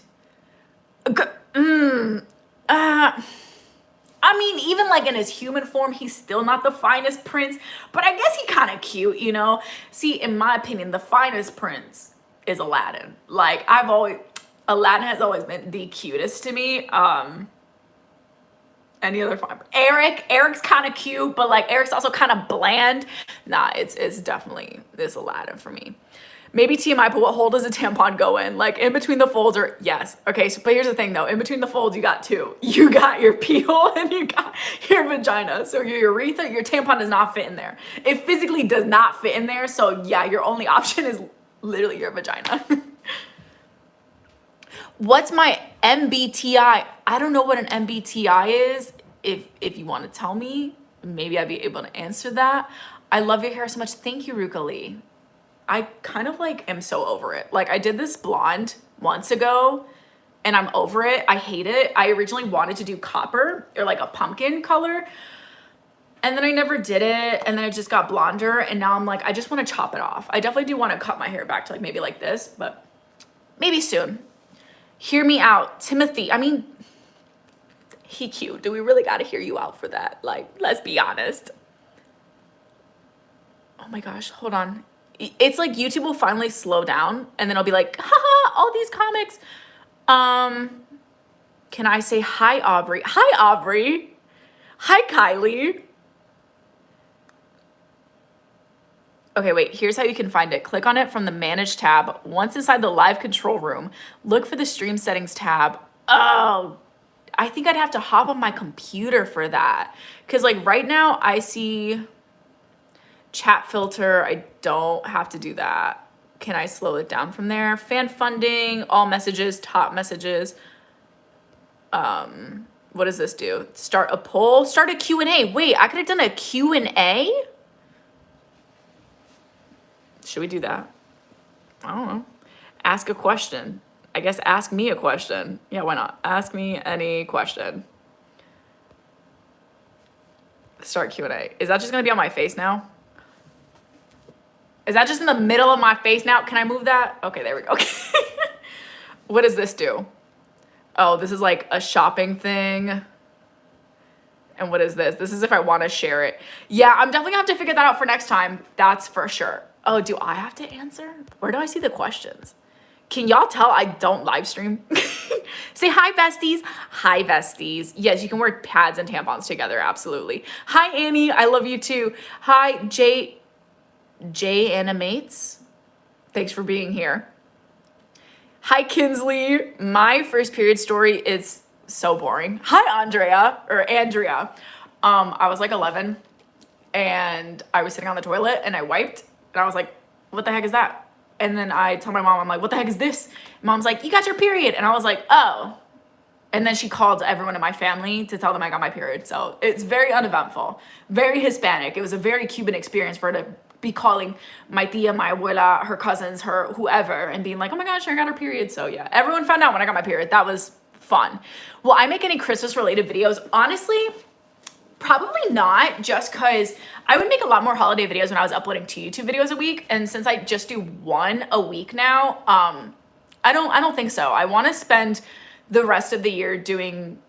I mean, even like in his human form, he's still not the finest prince, but I guess he kind of cute, you know? See, in my opinion, the finest prince is Aladdin. Like Aladdin has always been the cutest to me. Any other font? Eric's kind of cute, but like Eric's also kind of bland. Nah, it's definitely this Aladdin for me. Maybe TMI, but what hole does a tampon go in? Like in between the folds or yes. Okay, so but here's the thing though. In between the folds, you got two. You got your pee hole and you got your vagina. So your urethra, your tampon does not fit in there. It physically does not fit in there. So yeah, your only option is literally your vagina. What's my MBTI? I don't know what an MBTI is. If you want to tell me, maybe I'd be able to answer that. I love your hair so much. Thank you, Ruka Lee. I kind of like am so over it. Like I did this blonde months ago and I'm over it. I hate it. I originally wanted to do copper or like a pumpkin color. And then I never did it. And then I just got blonder. And now I'm like, I just want to chop it off. I definitely do want to cut my hair back to like maybe like this, but maybe soon. Hear me out. Timothy. I mean, he cute. Do we really got to hear you out for that? Like, let's be honest. Oh my gosh. Hold on. It's like YouTube will finally slow down and then I'll be like, haha, all these comics. Can I say hi, Aubrey? Hi, Aubrey. Hi, Kylie. Okay, wait, here's how you can find it. Click on it from the Manage tab. Once inside the live control room, look for the Stream Settings tab. Oh, I think I'd have to hop on my computer for that. Because like right now I see chat filter. I don't have to do that. Can I slow it down from there? Fan funding, all messages, top messages. What does this do? Start a poll, start a Q&A. Wait, I could have done a Q&A? Should we do that? I don't know. Ask a question. I guess ask me a question. Yeah, why not? Ask me any question. Start Q&A. Is that just gonna be on my face now? Is that just in the middle of my face now? Can I move that? Okay, there we go. Okay. What does this do? Oh, this is like a shopping thing. And what is this? This is if I want to share it. Yeah, I'm definitely gonna have to figure that out for next time. That's for sure. Oh, do I have to answer? Where do I see the questions? Can y'all tell I don't live stream? Say hi, besties. Hi, besties. Yes, you can wear pads and tampons together. Absolutely. Hi, Annie. I love you too. Hi, J Animates. Thanks for being here. Hi, Kinsley. My first period story is so boring. Hi, Andrea. I was like 11 and I was sitting on the toilet and I wiped and I was like, what the heck is that? And then I tell my mom, I'm like, what the heck is this? Mom's like, you got your period. And I was like, oh. And then she called everyone in my family to tell them I got my period. So it's very uneventful, very Hispanic. It was a very Cuban experience for her to be calling my tia, my abuela, her cousins, her whoever, and being like, oh my gosh, I got her period. So yeah, everyone found out when I got my period. That was fun. Will I make any Christmas related videos? Honestly, probably not, just because I would make a lot more holiday videos when I was uploading 2 YouTube videos a week. And since I just do 1 a week now, I don't think so. I want to spend the rest of the year doing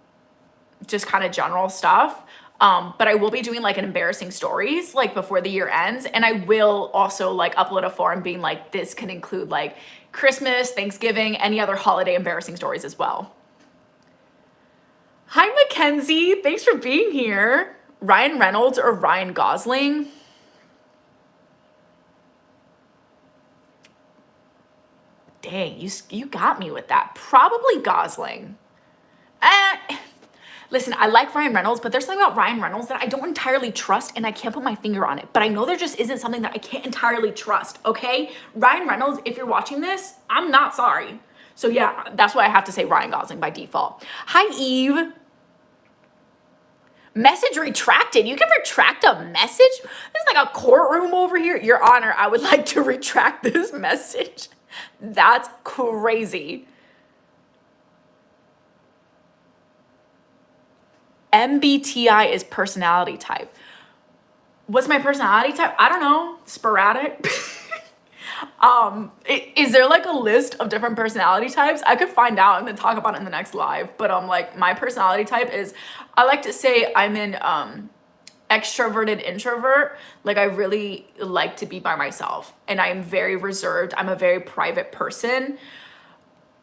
just kind of general stuff. But I will be doing like an embarrassing stories like before the year ends. And I will also like upload a form being like, this can include like Christmas, Thanksgiving, any other holiday embarrassing stories as well. Hi, Mackenzie. Thanks for being here. Ryan Reynolds or Ryan Gosling? Dang, you got me with that. Probably Gosling. Listen, I like Ryan Reynolds, but there's something about Ryan Reynolds that I don't entirely trust and I can't put my finger on it. But I know there just isn't something that I can't entirely trust, okay? Ryan Reynolds, if you're watching this, I'm not sorry. So yeah, that's why I have to say Ryan Gosling by default. Hi, Eve. Message retracted. You can retract a message? There's like a courtroom over here. Your Honor, I would like to retract this message. That's crazy. MBTI is personality type. What's my personality type? I don't know. Sporadic. Is there like a list of different personality types? I could find out and then talk about it in the next live. But like my personality type is, I like to say I'm an extroverted introvert. Like I really like to be by myself and I am very reserved. I'm a very private person.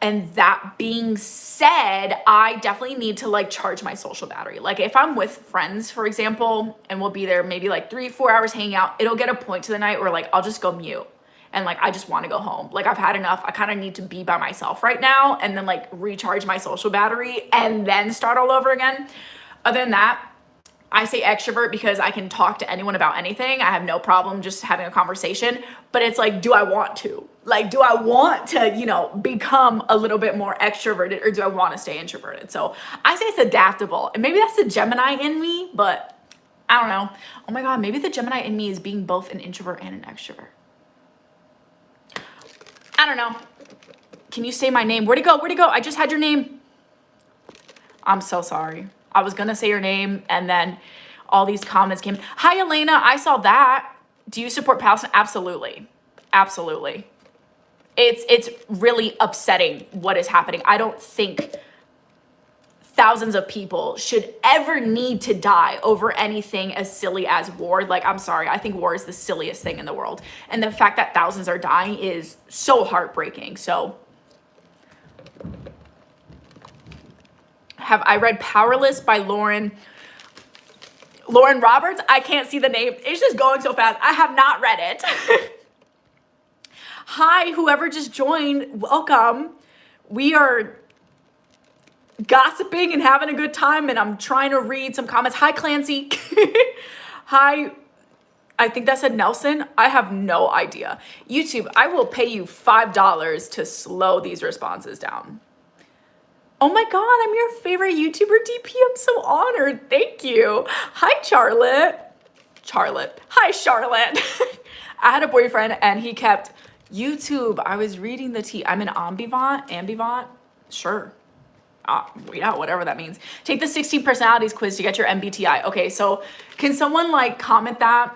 And that being said, I definitely need to like charge my social battery. Like if I'm with friends, for example, and we'll be there maybe like 3-4 hours hanging out, it'll get a point to the night where like I'll just go mute. And like I just want to go home. Like I've had enough. I kind of need to be by myself right now and then like recharge my social battery and then start all over again. Other than that, I say extrovert because I can talk to anyone about anything. I have no problem just having a conversation, but it's like, do I want to? Like, do I want to, you know, become a little bit more extroverted, or do I want to stay introverted? So I say it's adaptable, and maybe that's the Gemini in me, but I don't know. Oh my God, maybe the Gemini in me is being both an introvert and an extrovert. I don't know. Can you say my name? Where'd it go? Where'd it go? I just had your name. I'm so sorry. I was gonna say your name and then all these comments came. Hi, Elena, I saw that. Do you support Palestine? Absolutely. Absolutely. It's really upsetting what is happening. I don't think thousands of people should ever need to die over anything as silly as war. Like, I'm sorry, I think war is the silliest thing in the world. And the fact that thousands are dying is so heartbreaking. So have I read Powerless by Lauren Roberts? I can't see the name. It's just going so fast. I have not read it. Hi, whoever just joined, welcome. We are gossiping and having a good time, and I'm trying to read some comments. Hi, Clancy. Hi, I think that said Nelson. I have no idea. YouTube, I will pay you $5 to slow these responses down. Oh my God, I'm your favorite YouTuber, DP. I'm so honored. Thank you. Hi, Charlotte. Hi, Charlotte. I had a boyfriend and he kept, YouTube, I was reading the tea. I'm an ambivant. Sure. Yeah, whatever that means. Take the 16 personalities quiz to get your MBTI. Okay, so can someone like comment that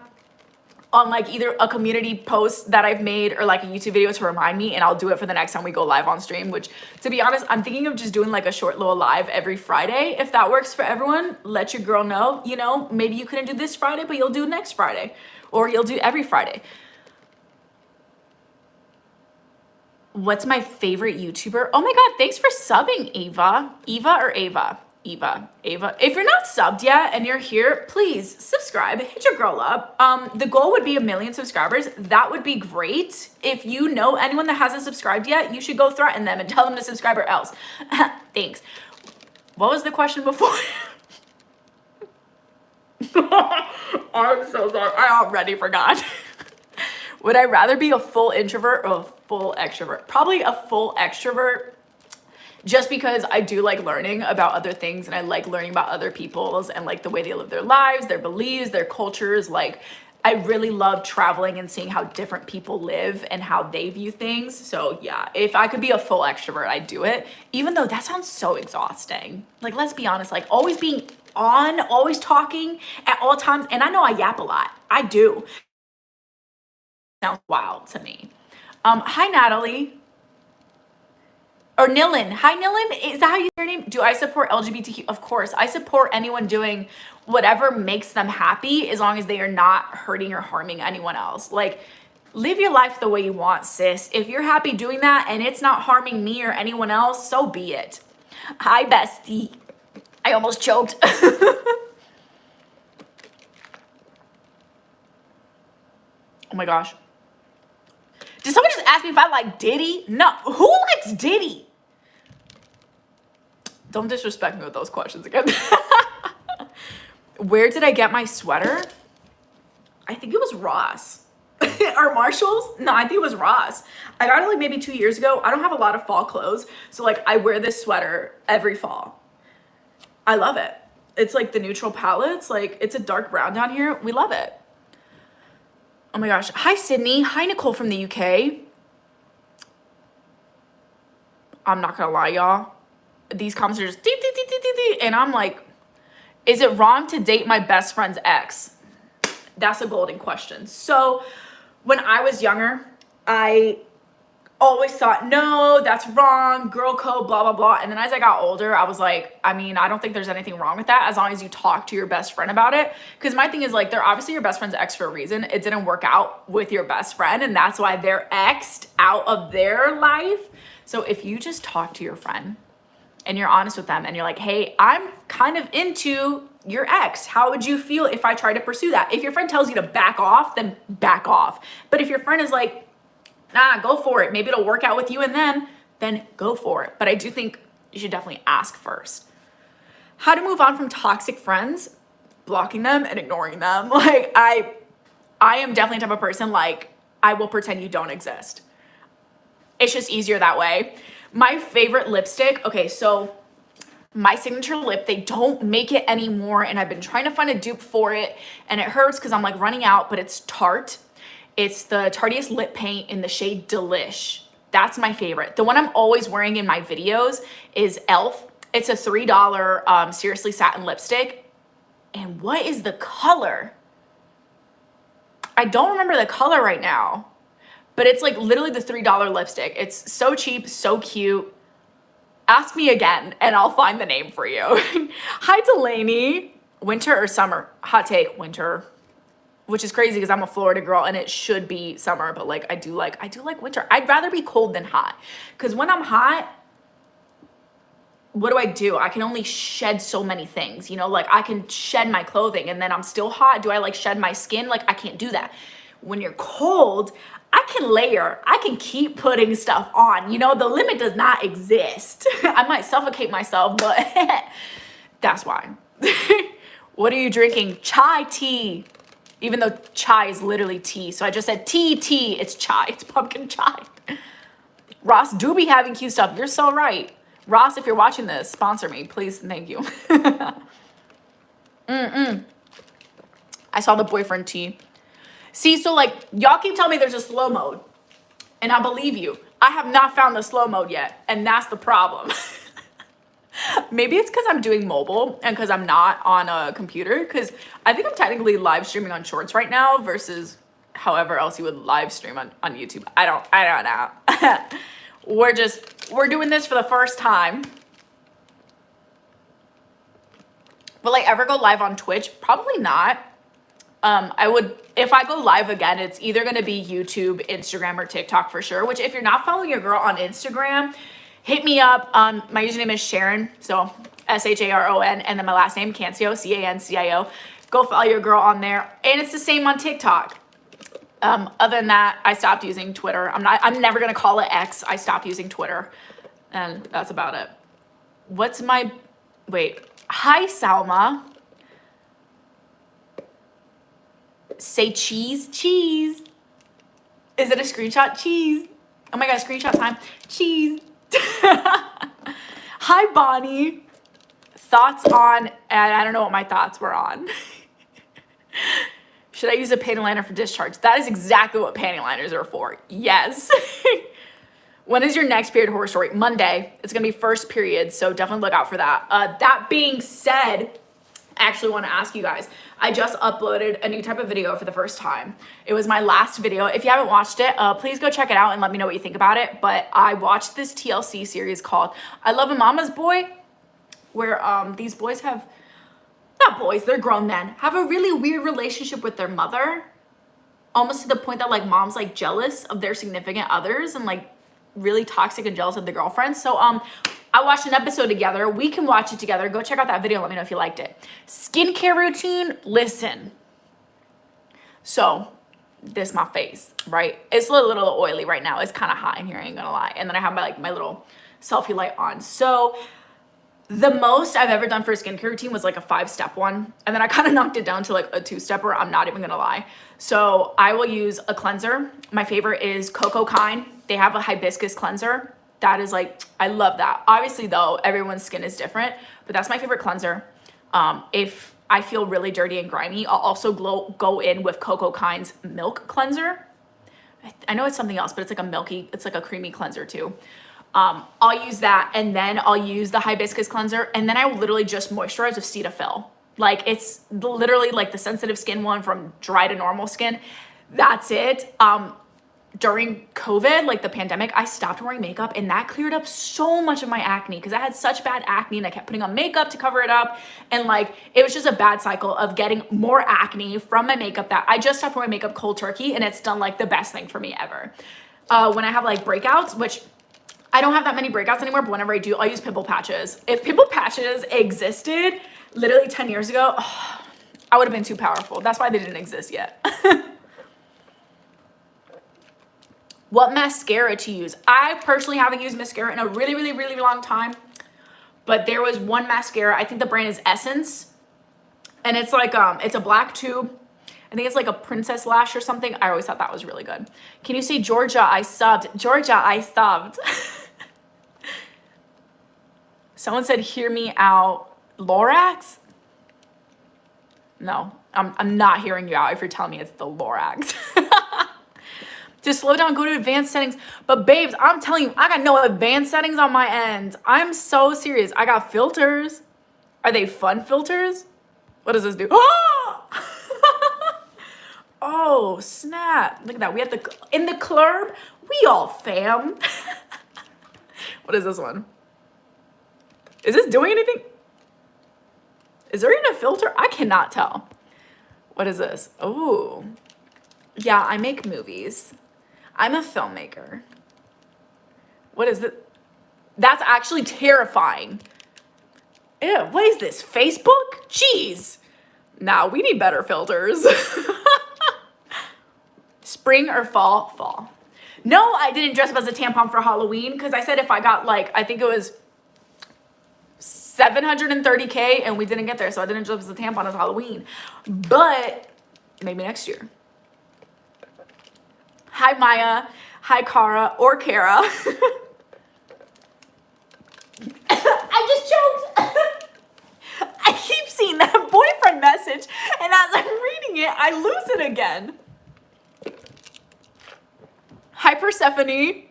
on like either a community post that I've made or like a YouTube video to remind me, and I'll do it for the next time we go live on stream, which to be honest, I'm thinking of just doing like a short little live every Friday. If that works for everyone, let your girl know, you know, maybe you couldn't do this Friday, but you'll do next Friday, or you'll do every Friday. What's my favorite YouTuber? Oh my God, thanks for subbing, Ava. Ava. If you're not subbed yet and you're here, please subscribe, hit your girl up. The goal would be 1 million subscribers. That would be great. If you know anyone that hasn't subscribed yet, you should go threaten them and tell them to subscribe or else. Thanks. What was the question before? I'm so sorry. I already forgot. Would I rather be a full introvert or a full extrovert? Probably a full extrovert, just because I do like learning about other things, and I like learning about other people's and like the way they live their lives, their beliefs, their cultures. Like I really love traveling and seeing how different people live and how they view things. So yeah, if I could be a full extrovert, I'd do it, even though that sounds so exhausting. Like, let's be honest, like always being on, always talking at all times. And I know I yap a lot. I do. Sounds wild to me. Hi, Natalie. Or Nilin. Hi, Nilin. Is that how you say your name? Do I support LGBTQ? Of course. I support anyone doing whatever makes them happy, as long as they are not hurting or harming anyone else. Like, live your life the way you want, sis. If you're happy doing that and it's not harming me or anyone else, so be it. Hi, bestie. I almost choked. Oh my gosh. Did someone just ask me if I like Diddy? No. Who likes Diddy? Don't disrespect me with those questions again. Where did I get my sweater? I think it was Ross. Or Marshall's? No, I think it was Ross. I got it like maybe 2 years ago. I don't have a lot of fall clothes, so like I wear this sweater every fall. I love it. It's like the neutral palettes. Like it's a dark brown down here. We love it. Oh my gosh. Hi, Sydney. Hi, Nicole from the UK. I'm not gonna lie, y'all. These comments are just deep, deep, deep, deep, deep, deep. And I'm like, is it wrong to date my best friend's ex? That's a golden question. So when I was younger, I always thought, no, that's wrong, girl code, blah, blah, blah. And then as I got older, I was like, I mean, I don't think there's anything wrong with that as long as you talk to your best friend about it. Because my thing is like, they're obviously your best friend's ex for a reason. It didn't work out with your best friend, and that's why they're exed out of their life. So if you just talk to your friend and you're honest with them and you're like, hey, I'm kind of into your ex. How would you feel if I try to pursue that? If your friend tells you to back off, then back off. But if your friend is like, nah, go for it, maybe it'll work out with you and them, then go for it. But I do think you should definitely ask first. How to move on from toxic friends? Blocking them and ignoring them. Like I am definitely the type of person, like, I will pretend you don't exist. It's just easier that way. My favorite lipstick, okay, so my signature lip, they don't make it anymore, and I've been trying to find a dupe for it, and it hurts because I'm like running out, but it's Tarte. It's the Tarteist lip paint in the shade Delish. That's my favorite. The one I'm always wearing in my videos is e.l.f. It's a $3 Seriously Satin lipstick. And what is the color? I don't remember the color right now, but it's like literally the $3 lipstick. It's so cheap, so cute. Ask me again and I'll find the name for you. Hi, Delaney. Winter or summer? Hot take, winter. Which is crazy because I'm a Florida girl and it should be summer, but like I do like winter. I'd rather be cold than hot. Because when I'm hot, what do? I can only shed so many things, you know, like I can shed my clothing and then I'm still hot. Do I like shed my skin? Like I can't do that. When you're cold, I can layer. I can keep putting stuff on. You know, the limit does not exist. I might suffocate myself, but that's why. What are you drinking? Chai tea. Even though chai is literally tea. So I just said tea. It's chai. It's pumpkin chai. Ross do be having cute stuff. You're so right. Ross, if you're watching this, sponsor me, please and thank you. I saw the boyfriend tea. See, so like, y'all keep telling me there's a slow mode, and I believe you. I have not found the slow mode yet, and that's the problem. Maybe it's because I'm doing mobile and because I'm not on a computer, because I think I'm technically live streaming on Shorts right now versus however else you would live stream on YouTube. I don't know. We're doing this for the first time. Will I ever go live on Twitch? Probably not. I would, if I go live again, it's either going to be YouTube, Instagram, or TikTok for sure, which if you're not following your girl on Instagram, hit me up. My username is Sharon, so SHARON, and then my last name, Cancio, CANCIO. Go follow your girl on there. And it's the same on TikTok. Other than that, I stopped using Twitter. I'm never going to call it X. I stopped using Twitter. And that's about it. Hi, Salma. Say cheese. Is it a screenshot? Cheese. Oh my God, screenshot time. Cheese. Hi, Bonnie. Thoughts on, and I don't know what my thoughts were on. Should I use a panty liner for discharge? That is exactly what panty liners are for. Yes. When is your next period horror story? Monday. It's going to be first period, so definitely look out for that. That being said, I actually want to ask you guys, I just uploaded a new type of video for the first time. It was my last video. If you haven't watched it, please go check it out and let me know what you think about it. But I watched this TLC series called I Love a Mama's Boy, where these boys have, not boys, they're grown men, have a really weird relationship with their mother, almost to the point that like mom's like jealous of their significant others and like really toxic and jealous of the girlfriends. So I watched an episode together. We can watch it together. Go check out that video and let me know if you liked it. Skincare routine, listen. So this is my face, right? It's a little oily right now. It's kind of hot in here, I ain't gonna lie. And then I have my little selfie light on. So the most I've ever done for a skincare routine was like a 5-step one. And then I kind of knocked it down to like a 2-stepper. I'm not even gonna lie. So I will use a cleanser. My favorite is Coco Kind. They have a hibiscus cleanser. That is like, I love that. Obviously though, everyone's skin is different, but that's my favorite cleanser. If I feel really dirty and grimy, I'll also go in with Coco Kind's milk cleanser. I know it's something else, but it's like a creamy cleanser too. I'll use that, and then I'll use the hibiscus cleanser, and then I will literally just moisturize with Cetaphil. Like it's literally like the sensitive skin one from dry to normal skin. That's it. During COVID, like the pandemic, I stopped wearing makeup, and that cleared up so much of my acne because I had such bad acne and I kept putting on makeup to cover it up. And like, it was just a bad cycle of getting more acne from my makeup that I just stopped wearing makeup cold turkey, and it's done like the best thing for me ever. When I have like breakouts, which I don't have that many breakouts anymore, but whenever I do, I'll use pimple patches. If pimple patches existed literally 10 years ago, oh, I would have been too powerful. That's why they didn't exist yet. What mascara to use? I personally haven't used mascara in a really, really, really long time. But there was one mascara, I think the brand is Essence. And it's like, it's a black tube. I think it's like a princess lash or something. I always thought that was really good. Can you say Georgia, I subbed? Georgia, I subbed. Someone said, hear me out. Lorax? No, I'm not hearing you out if you're telling me it's the Lorax. Just slow down, go to advanced settings. But babes, I'm telling you, I got no advanced settings on my end. I'm so serious. I got filters. Are they fun filters? What does this do? Oh, snap. Look at that. We have in the club, we all fam. What is this one? Is this doing anything? Is there even a filter? I cannot tell. What is this? Oh, yeah, I make movies. I'm a filmmaker. What is it? That's actually terrifying. Ew, what is this? Facebook? Jeez. Nah, we need better filters. Spring or fall? Fall. No, I didn't dress up as a tampon for Halloween because I said if I got like, I think it was 730K and we didn't get there. So I didn't dress up as a tampon as Halloween. But maybe next year. Hi, Maya. Hi, Cara or Kara. I just choked. I keep seeing that boyfriend message, and as I'm reading it, I lose it again. Hi, Persephone. Here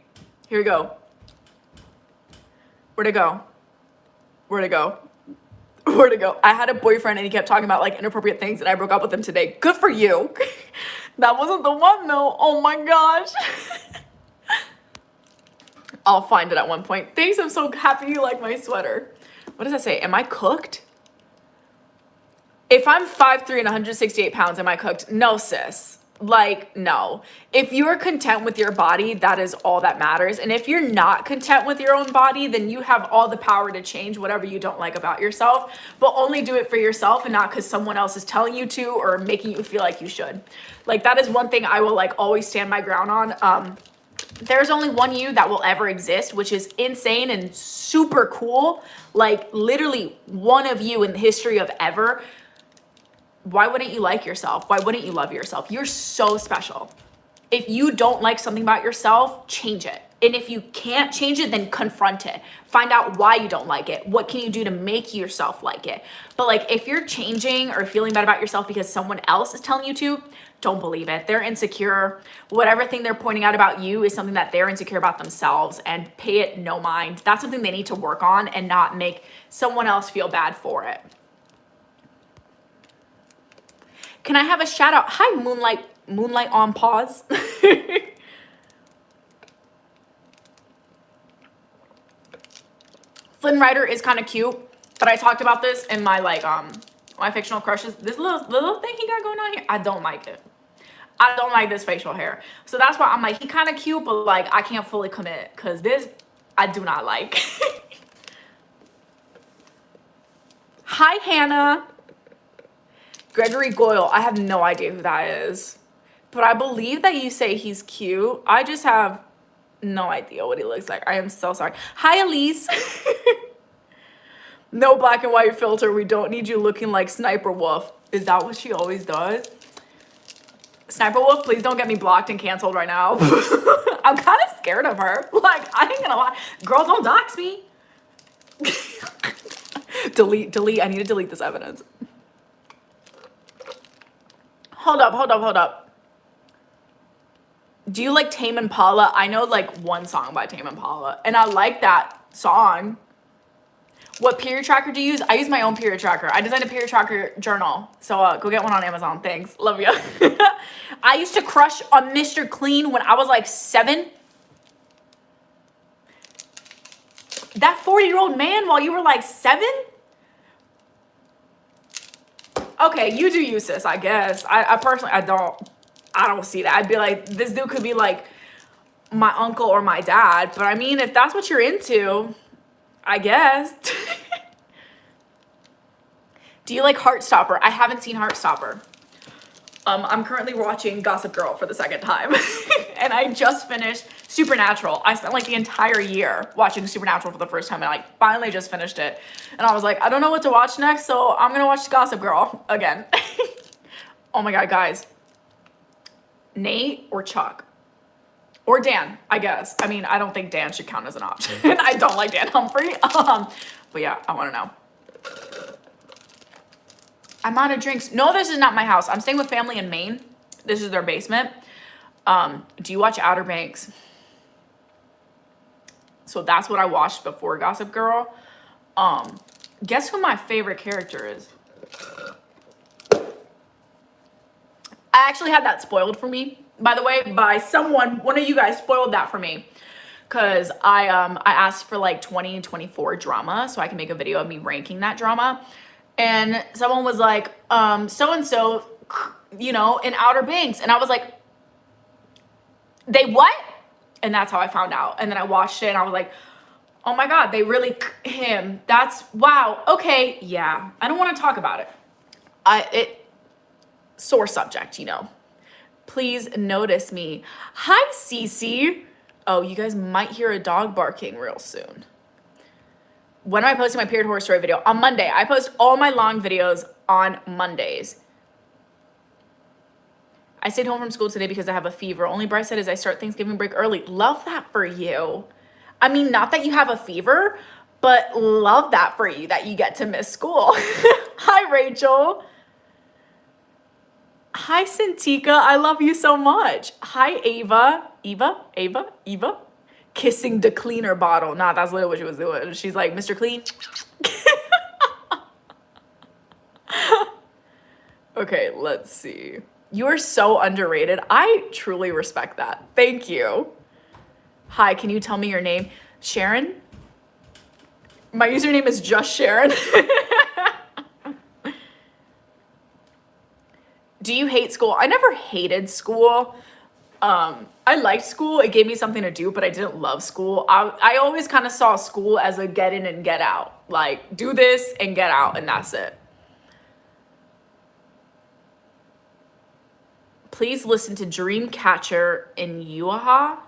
we go. Where'd it go? Where'd it go? Where'd it go? I had a boyfriend, and he kept talking about like inappropriate things, and I broke up with him today. Good for you. That wasn't the one though. Oh my gosh. I'll find it at one point. Thanks, I'm so happy you like my sweater. What does that say? Am I cooked? If I'm 5'3" and 168 pounds, am I cooked? No, sis. Like, no. If you're content with your body, that is all that matters. And if you're not content with your own body, then you have all the power to change whatever you don't like about yourself, but only do it for yourself and not because someone else is telling you to or making you feel like you should. Like, that is one thing I will like always stand my ground on. There's only one you that will ever exist, which is insane and super cool. Like, literally one of you in the history of ever. Why wouldn't you like yourself? Why wouldn't you love yourself? You're so special. If you don't like something about yourself, change it. And if you can't change it, then confront it. Find out why you don't like it. What can you do to make yourself like it? But like, if you're changing or feeling bad about yourself because someone else is telling you to, don't believe it. They're insecure. Whatever thing they're pointing out about you is something that they're insecure about themselves, and pay it no mind. That's something they need to work on and not make someone else feel bad for it. Can I have a shout out? Hi, Moonlight on pause. Flynn Rider is kind of cute, but I talked about this in my like my fictional crushes. This little thing he got going on here, I don't like it. I don't like this facial hair. So that's why I'm like, he kind of cute, but like I can't fully commit because this I do not like. Hi, Hannah. Gregory Goyle, I have no idea who that is, but I believe that you say he's cute. I just have no idea what he looks like. I am so sorry. Hi, Elise. No black and white filter. We don't need you looking like Sniper Wolf. Is that what she always does? Sniper Wolf, please don't get me blocked and canceled right now. I'm kind of scared of her. Like, I ain't gonna lie. Girl, don't dox me. Delete. I need to delete this evidence. Hold up. Do you like Tame Impala? I know like one song by Tame Impala, and I like that song. What period tracker do you use? I use my own period tracker. I designed a period tracker journal, so go get one on Amazon. Thanks, love you. I used to crush on Mr. Clean when I was like 7. That 40-year-old man while you were like 7? Okay, you do you, sis, I guess. I personally, I don't see that. I'd be like, this dude could be like my uncle or my dad, but I mean, if that's what you're into, I guess. Do you like Heartstopper? I haven't seen Heartstopper. I'm currently watching Gossip Girl for the second time. And I just finished Supernatural. I spent like the entire year watching Supernatural for the first time and like finally just finished it. And I was like, I don't know what to watch next, so I'm gonna watch Gossip Girl again. Oh my God, guys. Nate or Chuck? Or Dan, I guess. I mean, I don't think Dan should count as an option. I don't like Dan Humphrey. But yeah, I wanna know. I'm out of drinks. No, this is not my house. I'm staying with family in Maine. This is their basement. Do you watch Outer Banks? So that's what I watched before Gossip Girl. Guess who my favorite character is? I actually had that spoiled for me, by the way, by someone. One of you guys spoiled that for me. Cause I asked for like 2024 drama so I can make a video of me ranking that drama. And someone was like, so-and-so, you know, in Outer Banks. And I was like, they what? And that's how I found out. And then I watched it and I was like, oh my God, they really him. That's, wow, okay, yeah. I don't want to talk about it. Sore subject, you know. Please notice me. Hi, Cece. Oh, you guys might hear a dog barking real soon. When am I posting my period horror story video? On Monday. I post all my long videos on Mondays. I stayed home from school today because I have a fever. Only bright side is I start Thanksgiving break early. Love that for you. I mean, not that you have a fever, but love that for you that you get to miss school. Hi, Rachel. Hi, Santika. I love you so much. Hi, Ava. Eva. Kissing the cleaner bottle. Nah, that's literally what she was doing. She's like, Mr. Clean. Okay, let's see. You are so underrated. I truly respect that. Thank you. Hi, can you tell me your name? Sharon? My username is just Sharon. Do you hate school? I never hated school. I liked school. It gave me something to do, but I didn't love school. I always kind of saw school as a get in and get out. Like, do this and get out, and that's it. Please listen to Dreamcatcher in Yuaha.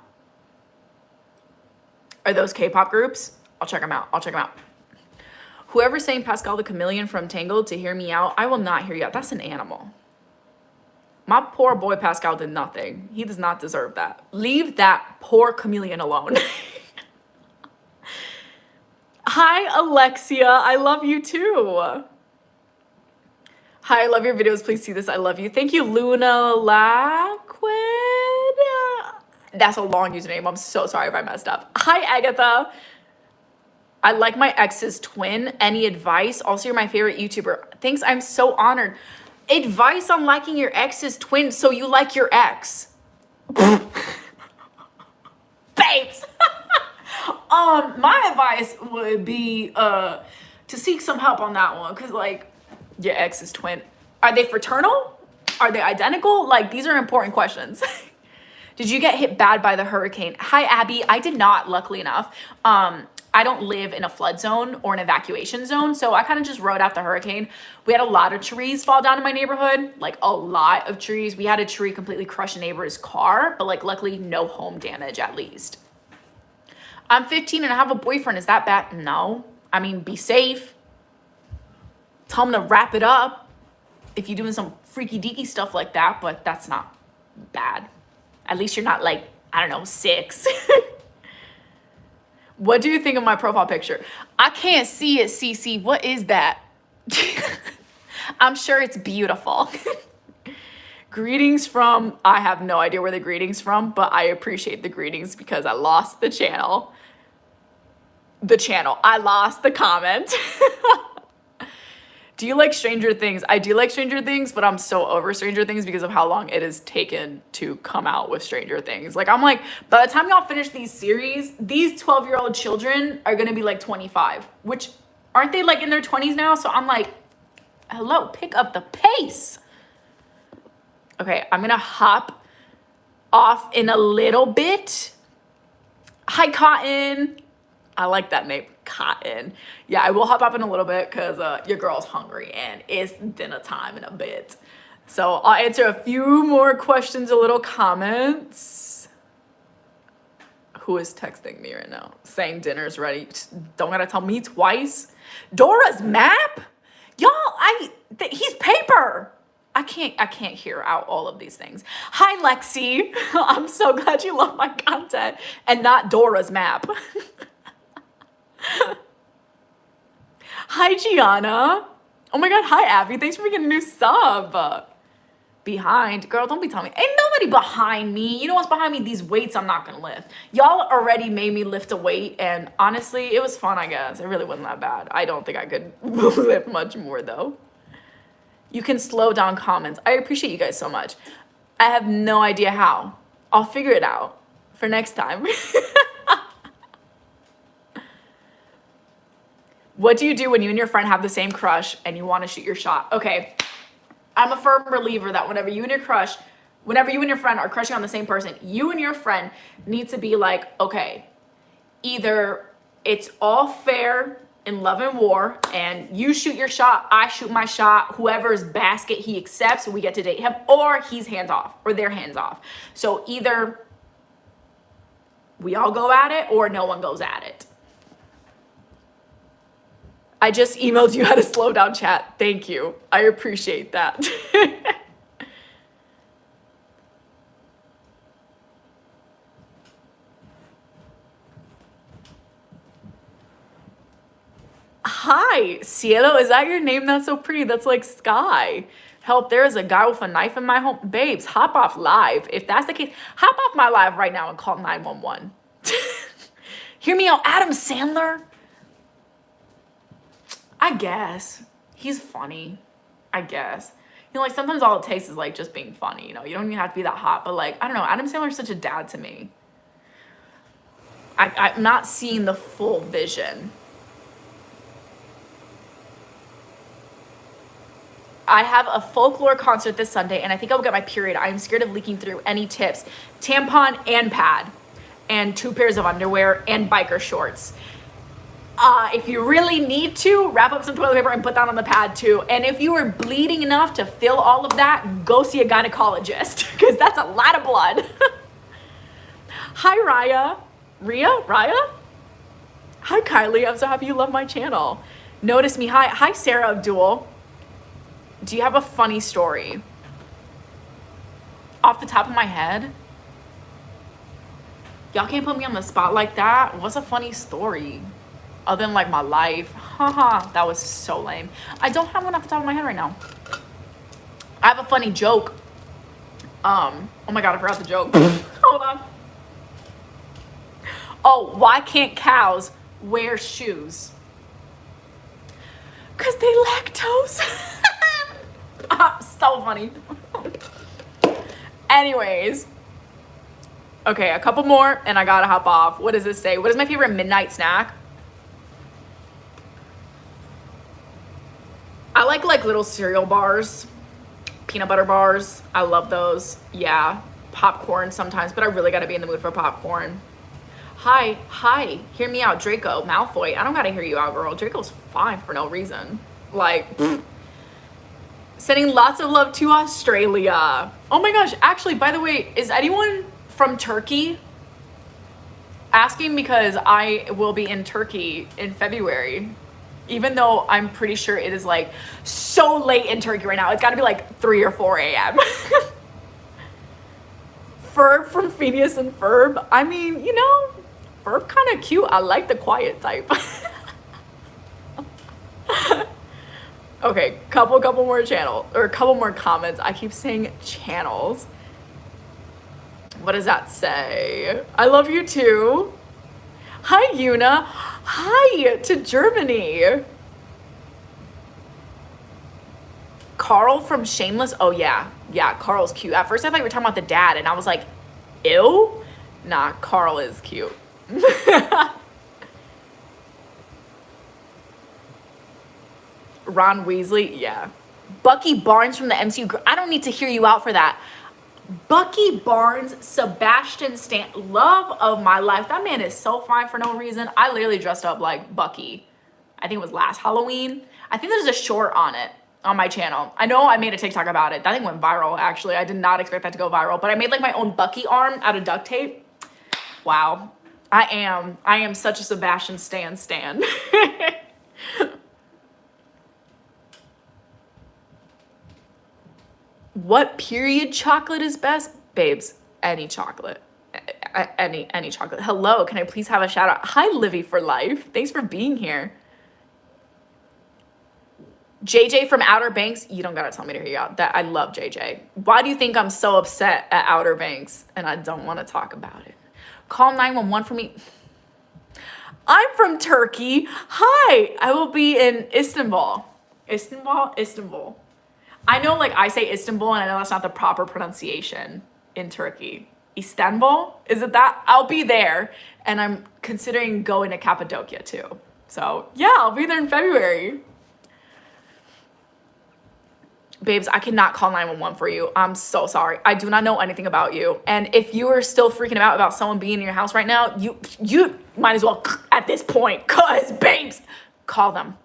Are those K-pop groups? I'll check them out. Whoever's saying Pascal the Chameleon from Tangled to hear me out, I will not hear you out. That's an animal. My poor boy Pascal did nothing. He does not deserve that. Leave that poor chameleon alone. Hi, Alexia. I love you too. Hi, I love your videos. Please see this. I love you. Thank you, Luna Laquid. That's a long username. I'm so sorry if I messed up. Hi, Agatha. I like my ex's twin. Any advice? Also, you're my favorite YouTuber. Thanks. I'm so honored. Advice on liking your ex's twin, so you like your ex. Babes. My advice would be to seek some help on that one, because like your ex's twin, are they fraternal? Are they identical? Like, these are important questions. Did you get hit bad by the hurricane? Hi, Abby. I did not, luckily enough. I don't live in a flood zone or an evacuation zone, so I kind of just rode out the hurricane. We had a lot of trees fall down in my neighborhood, like a lot of trees. We had a tree completely crush a neighbor's car, but like luckily no home damage at least. I'm 15 and I have a boyfriend. Is that bad? No. I mean, be safe. Tell him to wrap it up if you're doing some freaky deaky stuff like that, but that's not bad. At least you're not like, I don't know, 6. What do you think of my profile picture? I can't see it, Cece. What is that? I'm sure it's beautiful. Greetings from, I have no idea where the greetings from, but I appreciate the greetings because I lost the channel. I lost the comment. Do you like Stranger Things? I do like Stranger Things, but I'm so over Stranger Things because of how long it has taken to come out with Stranger Things. Like, I'm like, by the time y'all finish these series, these 12-year-old children are gonna be like 25, which aren't they like in their 20s now? So I'm like, hello, pick up the pace. Okay, I'm gonna hop off in a little bit Hi, Cotton. I like that name, Cotton. Yeah, I will hop up in a little bit because your girl's hungry and it's dinner time in a bit. So I'll answer a few more questions, a little comments. Who is texting me right now? Saying dinner's ready. Don't gotta tell me twice. Dora's map? Y'all, he's paper. I can't hear out all of these things. Hi, Lexi. I'm so glad you love my content and not Dora's map. Hi, Gianna. Oh my God. Hi, Abby. Thanks for getting a new sub. Behind. Girl, don't be telling me. Ain't nobody behind me. You know what's behind me? These weights I'm not gonna lift. Y'all already made me lift a weight, and honestly, it was fun, I guess. It really wasn't that bad. I don't think I could lift much more, though. You can slow down comments. I appreciate you guys so much. I have no idea how. I'll figure it out for next time. What do you do when you and your friend have the same crush and you want to shoot your shot? Okay, I'm a firm believer that whenever you and your friend are crushing on the same person, you and your friend need to be like, okay, either it's all fair in love and war and you shoot your shot, I shoot my shot, whoever's basket he accepts, we get to date him, or he's hands off or they're hands off. So either we all go at it or no one goes at it. I just emailed you how to slow down chat. Thank you. I appreciate that. Hi, Cielo. Is that your name? That's so pretty. That's like sky. Help, there is a guy with a knife in my home. Babes, hop off live. If that's the case, hop off my live right now and call 911. Hear me out, Adam Sandler. I guess. He's funny. I guess. You know, like sometimes all it takes is like just being funny, you know. You don't even have to be that hot, but like, I don't know, Adam Sandler's such a dad to me. I'm not seeing the full vision. I have a folklore concert this Sunday and I think I will get my period. I'm scared of leaking through. Any tips? Tampon and pad and 2 pairs of underwear and biker shorts. If you really need to, wrap up some toilet paper and put that on the pad too. And if you are bleeding enough to fill all of that, go see a gynecologist because that's a lot of blood. Hi, Raya. Raya? Hi, Kylie. I'm so happy you love my channel. Notice me. Hi, Sarah Abdul. Do you have a funny story? Off the top of my head? Y'all can't put me on the spot like that. What's a funny story? Other than like my life. Haha, that was so lame. I don't have one off the top of my head right now. I have a funny joke. Oh my God, I forgot the joke. Hold on. Oh, why can't cows wear shoes? Because they lactose. So funny. Anyways. Okay, a couple more and I gotta hop off. What does this say? What is my favorite midnight snack? I like little cereal bars, peanut butter bars. I love those. Yeah, popcorn sometimes, but I really gotta be in the mood for popcorn. Hi, hear me out, Draco Malfoy. I don't gotta hear you out, girl. Draco's fine for no reason. Like, sending lots of love to Australia. Oh my gosh, actually, by the way, is anyone from Turkey? Asking because I will be in Turkey in February. Even though I'm pretty sure it is like so late in Turkey right now. It's gotta be like 3 or 4 a.m. Ferb from Phineas and Ferb. I mean, you know, Ferb kind of cute. I like the quiet type. Okay, couple more couple more comments. I keep saying channels. What does that say? I love you too. Hi, Yuna. Hi to Germany. Carl from Shameless. Oh yeah, Carl's cute. At first I thought you were talking about the dad and I was like, ew. Nah, Carl is cute. Ron Weasley, yeah. Bucky Barnes from the MCU. I don't need to hear you out for that. Bucky Barnes, Sebastian Stan, love of my life. That man is so fine for no reason. I literally dressed up like Bucky. I think it was last Halloween. I think there's a short on it on my channel. I know I made a TikTok about it. That thing went viral, actually. I did not expect that to go viral, but I made like my own Bucky arm out of duct tape. Wow. I am such a Sebastian Stan. What period chocolate is best? Babes, any chocolate. Any chocolate. Hello, can I please have a shout out? Hi, Livy for life. Thanks for being here. JJ from Outer Banks, you don't gotta tell me to hear you out. That I love JJ. Why do you think I'm so upset at Outer Banks and I don't want to talk about it? Call 911 for me. I'm from Turkey. Hi, I will be in Istanbul. Istanbul. I know, like, I say Istanbul and I know that's not the proper pronunciation in Turkey. Istanbul? Is it that? I'll be there, and I'm considering going to Cappadocia too. So yeah, I'll be there in February. Babes, I cannot call 911 for you. I'm so sorry. I do not know anything about you. And if you are still freaking out about someone being in your house right now, you might as well at this point, cause babes, call them,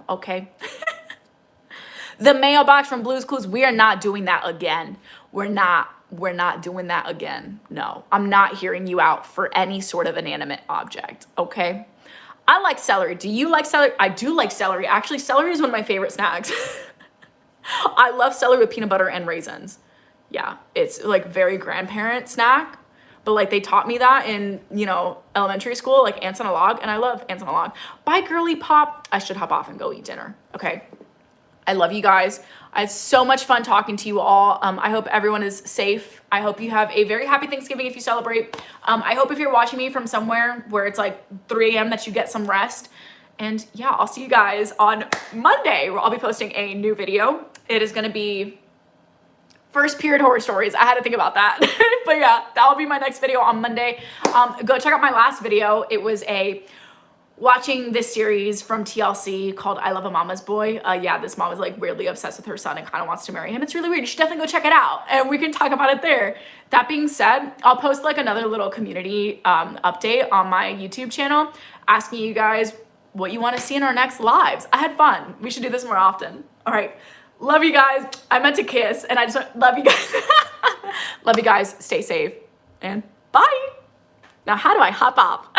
okay? The mailbox from Blue's Clues, we are not doing that again. We're not doing that again. No, I'm not hearing you out for any sort of inanimate object, okay? I like celery. Do you like celery? I do like celery. Actually, celery is one of my favorite snacks. I love celery with peanut butter and raisins. Yeah, it's like very grandparent snack, but like they taught me that in, you know, elementary school, like ants on a log, and I love ants on a log. Bye, girly pop. I should hop off and go eat dinner. Okay. I love you guys. I had so much fun talking to you all. I hope everyone is safe. I hope you have a very happy Thanksgiving if you celebrate. I hope if you're watching me from somewhere where it's like 3 a.m. that you get some rest. And yeah, I'll see you guys on Monday where I'll be posting a new video. It is gonna be first period horror stories. I had to think about that. But yeah, that'll be my next video on Monday. Go check out my last video. It was watching this series from TLC called I Love a Mama's Boy. Yeah, this mom is like weirdly obsessed with her son and kind of wants to marry him. It's really weird. You should definitely go check it out and we can talk about it there. That being said, I'll post like another little community update on my YouTube channel asking you guys what you want to see in our next lives. I had fun. We should do this more often. All right. Love you guys. I meant to kiss and I just love you guys. Love you guys. Stay safe and bye. Now, how do I hop up?